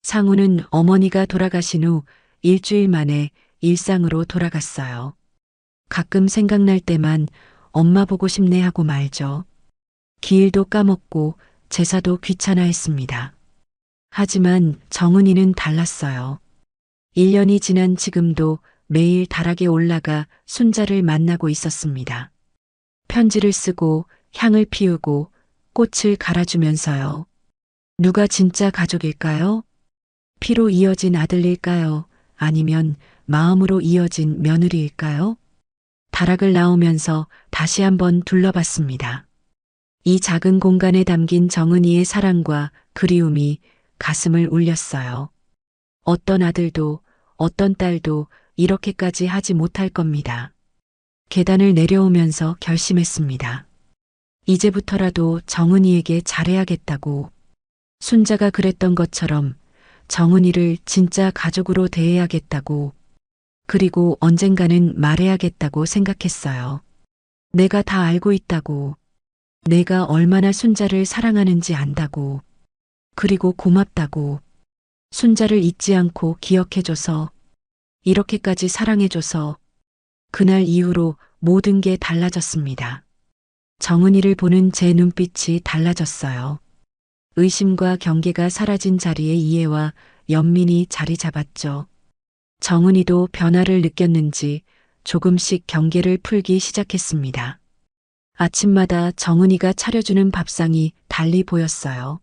상우는 어머니가 돌아가신 후 일주일 만에 일상으로 돌아갔어요. 가끔 생각날 때만 엄마 보고 싶네 하고 말죠. 기일도 까먹고 제사도 귀찮아했습니다. 하지만 정은이는 달랐어요. 1년이 지난 지금도 매일 다락에 올라가 순자를 만나고 있었습니다. 편지를 쓰고 향을 피우고 꽃을 갈아주면서요. 누가 진짜 가족일까요? 피로 이어진 아들일까요? 아니면 마음으로 이어진 며느리일까요? 다락을 나오면서 다시 한번 둘러봤습니다. 이 작은 공간에 담긴 정은이의 사랑과 그리움이 가슴을 울렸어요. 어떤 아들도 어떤 딸도 이렇게까지 하지 못할 겁니다. 계단을 내려오면서 결심했습니다. 이제부터라도 정은이에게 잘해야겠다고. 순자가 그랬던 것처럼 정은이를 진짜 가족으로 대해야겠다고. 그리고 언젠가는 말해야겠다고 생각했어요. 내가 다 알고 있다고. 내가 얼마나 순자를 사랑하는지 안다고. 그리고 고맙다고. 순자를 잊지 않고 기억해줘서, 이렇게까지 사랑해줘서. 그날 이후로 모든 게 달라졌습니다. 정은이를 보는 제 눈빛이 달라졌어요. 의심과 경계가 사라진 자리에 이해와 연민이 자리 잡았죠. 정은이도 변화를 느꼈는지 조금씩 경계를 풀기 시작했습니다. 아침마다 정은이가 차려주는 밥상이 달리 보였어요.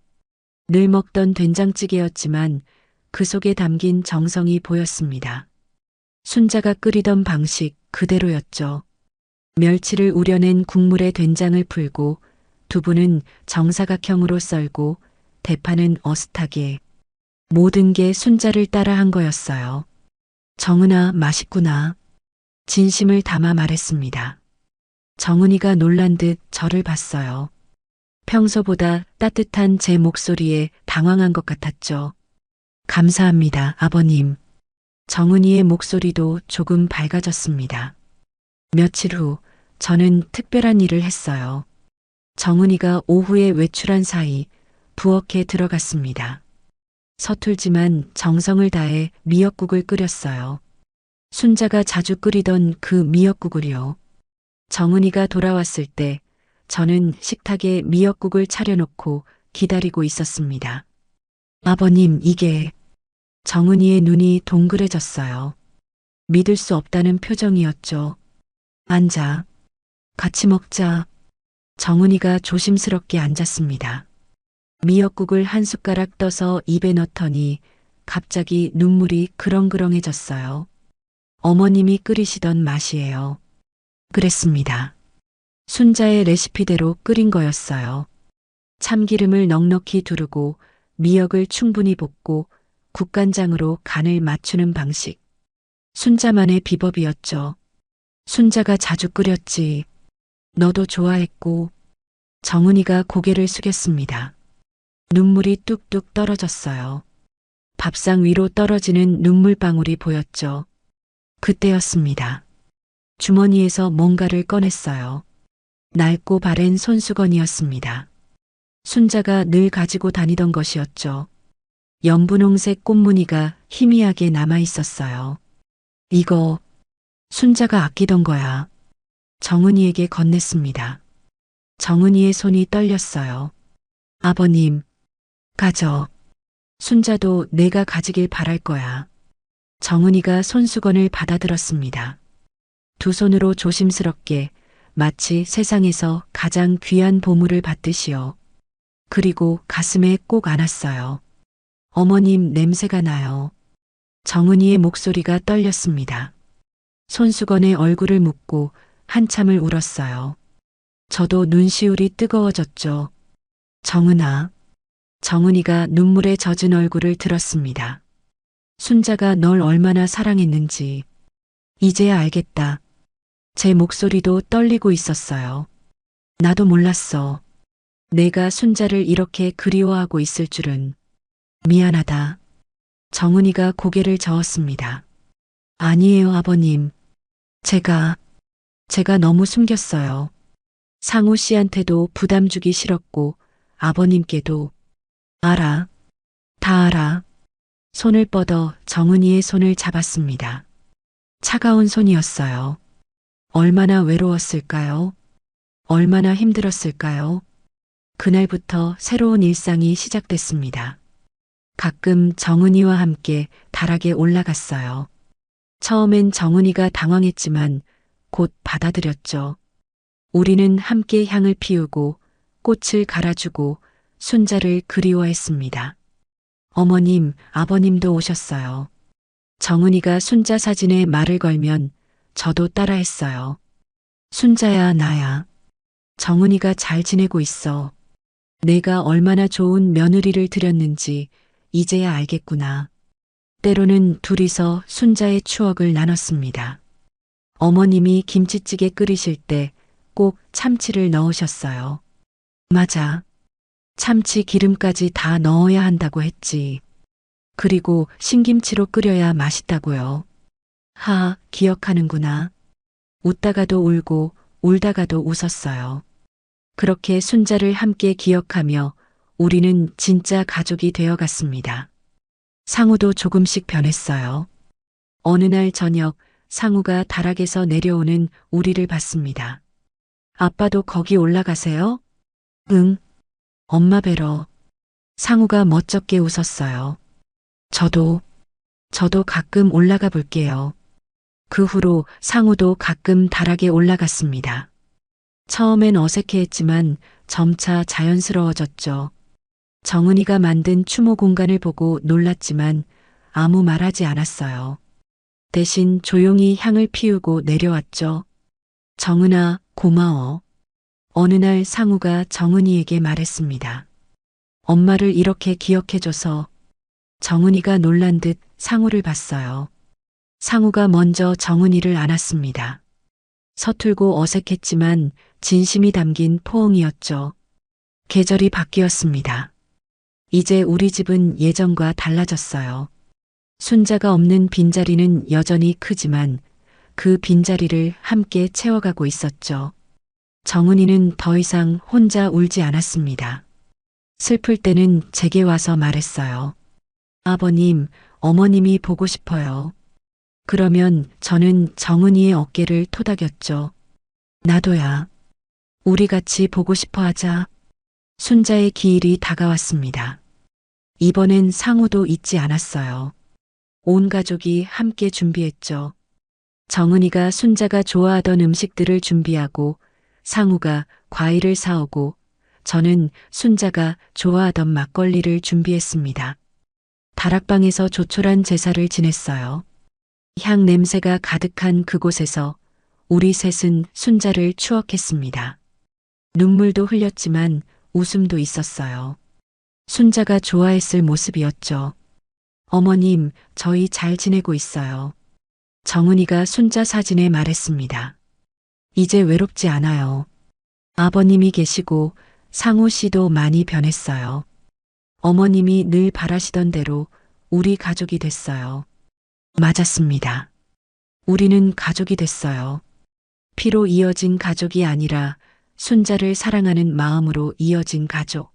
늘 먹던 된장찌개였지만 그 속에 담긴 정성이 보였습니다. 순자가 끓이던 방식 그대로였죠. 멸치를 우려낸 국물에 된장을 풀고 두부는 정사각형으로 썰고 대파는 어슷하게. 모든 게 순자를 따라한 거였어요. 정은아, 맛있구나. 진심을 담아 말했습니다. 정은이가 놀란 듯 저를 봤어요. 평소보다 따뜻한 제 목소리에 당황한 것 같았죠. 감사합니다, 아버님. 정은이의 목소리도 조금 밝아졌습니다. 며칠 후 저는 특별한 일을 했어요. 정은이가 오후에 외출한 사이 부엌에 들어갔습니다. 서툴지만 정성을 다해 미역국을 끓였어요. 순자가 자주 끓이던 그 미역국을요. 정은이가 돌아왔을 때 저는 식탁에 미역국을 차려놓고 기다리고 있었습니다. 아버님, 이게... 정은이의 눈이 동그래졌어요. 믿을 수 없다는 표정이었죠. 앉아. 같이 먹자. 정은이가 조심스럽게 앉았습니다. 미역국을 한 숟가락 떠서 입에 넣더니 갑자기 눈물이 그렁그렁해졌어요. 어머님이 끓이시던 맛이에요. 그랬습니다. 순자의 레시피대로 끓인 거였어요. 참기름을 넉넉히 두르고 미역을 충분히 볶고 국간장으로 간을 맞추는 방식. 순자만의 비법이었죠. 순자가 자주 끓였지. 너도 좋아했고. 정은이가 고개를 숙였습니다. 눈물이 뚝뚝 떨어졌어요. 밥상 위로 떨어지는 눈물방울이 보였죠. 그때였습니다. 주머니에서 뭔가를 꺼냈어요. 낡고 바랜 손수건이었습니다. 순자가 늘 가지고 다니던 것이었죠. 연분홍색 꽃무늬가 희미하게 남아 있었어요. 이거 순자가 아끼던 거야. 정은이에게 건넸습니다. 정은이의 손이 떨렸어요. 아버님, 가져. 순자도 내가 가지길 바랄 거야. 정은이가 손수건을 받아들었습니다. 두 손으로 조심스럽게 마치 세상에서 가장 귀한 보물을 받듯이요. 그리고 가슴에 꼭 안았어요. 어머님 냄새가 나요. 정은이의 목소리가 떨렸습니다. 손수건에 얼굴을 묻고 한참을 울었어요. 저도 눈시울이 뜨거워졌죠. 정은아. 정은이가 눈물에 젖은 얼굴을 들었습니다. 순자가 널 얼마나 사랑했는지 이제야 알겠다. 제 목소리도 떨리고 있었어요. 나도 몰랐어. 내가 순자를 이렇게 그리워하고 있을 줄은. 미안하다. 정은이가 고개를 저었습니다. 아니에요, 아버님. 제가 너무 숨겼어요. 상우 씨한테도 부담 주기 싫었고 아버님께도. 알아. 다 알아. 손을 뻗어 정은이의 손을 잡았습니다. 차가운 손이었어요. 얼마나 외로웠을까요? 얼마나 힘들었을까요? 그날부터 새로운 일상이 시작됐습니다. 가끔 정은이와 함께 다락에 올라갔어요. 처음엔 정은이가 당황했지만 곧 받아들였죠. 우리는 함께 향을 피우고 꽃을 갈아주고 순자를 그리워했습니다. 어머님, 아버님도 오셨어요. 정은이가 순자 사진에 말을 걸면 저도 따라했어요. 순자야, 나야. 정은이가 잘 지내고 있어. 내가 얼마나 좋은 며느리를 들였는지 이제야 알겠구나. 때로는 둘이서 순자의 추억을 나눴습니다. 어머님이 김치찌개 끓이실 때 꼭 참치를 넣으셨어요. 맞아. 참치 기름까지 다 넣어야 한다고 했지. 그리고 신김치로 끓여야 맛있다고요. 기억하는구나. 웃다가도 울고 울다가도 웃었어요. 그렇게 순자를 함께 기억하며 우리는 진짜 가족이 되어갔습니다. 상우도 조금씩 변했어요. 어느 날 저녁 상우가 다락에서 내려오는 우리를 봤습니다. 아빠도 거기 올라가세요? 응. 엄마 뵈러. 상우가 멋쩍게 웃었어요. 저도 가끔 올라가 볼게요. 그 후로 상우도 가끔 다락에 올라갔습니다. 처음엔 어색해했지만 점차 자연스러워졌죠. 정은이가 만든 추모 공간을 보고 놀랐지만 아무 말하지 않았어요. 대신 조용히 향을 피우고 내려왔죠. 정은아, 고마워. 어느 날 상우가 정은이에게 말했습니다. 엄마를 이렇게 기억해줘서. 정은이가 놀란 듯 상우를 봤어요. 상우가 먼저 정은이를 안았습니다. 서툴고 어색했지만 진심이 담긴 포옹이었죠. 계절이 바뀌었습니다. 이제 우리 집은 예전과 달라졌어요. 순자가 없는 빈자리는 여전히 크지만 그 빈자리를 함께 채워가고 있었죠. 정은이는 더 이상 혼자 울지 않았습니다. 슬플 때는 제게 와서 말했어요. 아버님, 어머님이 보고 싶어요. 그러면 저는 정은이의 어깨를 토닥였죠. 나도야. 우리 같이 보고 싶어 하자. 순자의 기일이 다가왔습니다. 이번엔 상우도 잊지 않았어요. 온 가족이 함께 준비했죠. 정은이가 순자가 좋아하던 음식들을 준비하고 상우가 과일을 사오고 저는 순자가 좋아하던 막걸리를 준비했습니다. 다락방에서 조촐한 제사를 지냈어요. 향 냄새가 가득한 그곳에서 우리 셋은 순자를 추억했습니다. 눈물도 흘렸지만 웃음도 있었어요. 순자가 좋아했을 모습이었죠. 어머님, 저희 잘 지내고 있어요. 정은이가 순자 사진에 말했습니다. 이제 외롭지 않아요. 아버님이 계시고 상우 씨도 많이 변했어요. 어머님이 늘 바라시던 대로 우리 가족이 됐어요. 맞았습니다. 우리는 가족이 됐어요. 피로 이어진 가족이 아니라 순자를 사랑하는 마음으로 이어진 가족.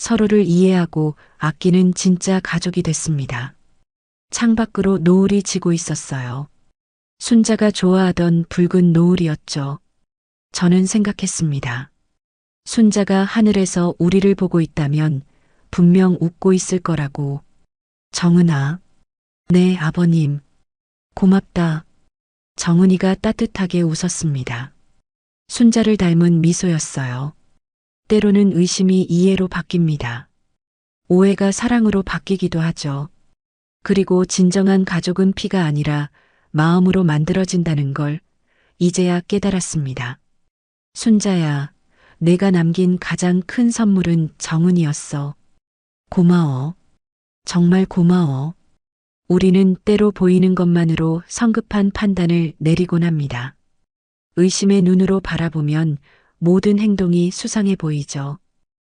서로를 이해하고 아끼는 진짜 가족이 됐습니다. 창밖으로 노을이 지고 있었어요. 순자가 좋아하던 붉은 노을이었죠. 저는 생각했습니다. 순자가 하늘에서 우리를 보고 있다면 분명 웃고 있을 거라고. 정은아. 네, 아버님. 고맙다. 정은이가 따뜻하게 웃었습니다. 순자를 닮은 미소였어요. 때로는 의심이 이해로 바뀝니다. 오해가 사랑으로 바뀌기도 하죠. 그리고 진정한 가족은 피가 아니라 마음으로 만들어진다는 걸 이제야 깨달았습니다. 순자야, 내가 남긴 가장 큰 선물은 정은이었어. 고마워. 정말 고마워. 우리는 때로 보이는 것만으로 성급한 판단을 내리곤 합니다. 의심의 눈으로 바라보면 모든 행동이 수상해 보이죠.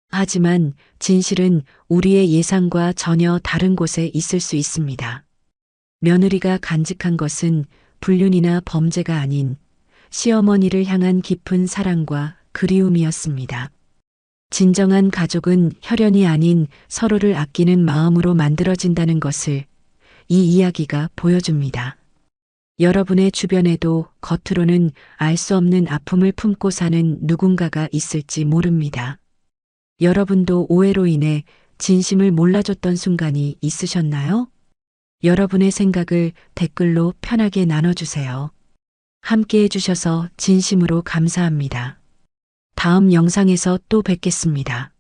하지만 진실은 우리의 예상과 전혀 다른 곳에 있을 수 있습니다. 며느리가 간직한 것은 불륜이나 범죄가 아닌 시어머니를 향한 깊은 사랑과 그리움이었습니다. 진정한 가족은 혈연이 아닌 서로를 아끼는 마음으로 만들어진다는 것을 이 이야기가 보여줍니다. 여러분의 주변에도 겉으로는 알 수 없는 아픔을 품고 사는 누군가가 있을지 모릅니다. 여러분도 오해로 인해 진심을 몰라줬던 순간이 있으셨나요? 여러분의 생각을 댓글로 편하게 나눠주세요. 함께 해주셔서 진심으로 감사합니다. 다음 영상에서 또 뵙겠습니다.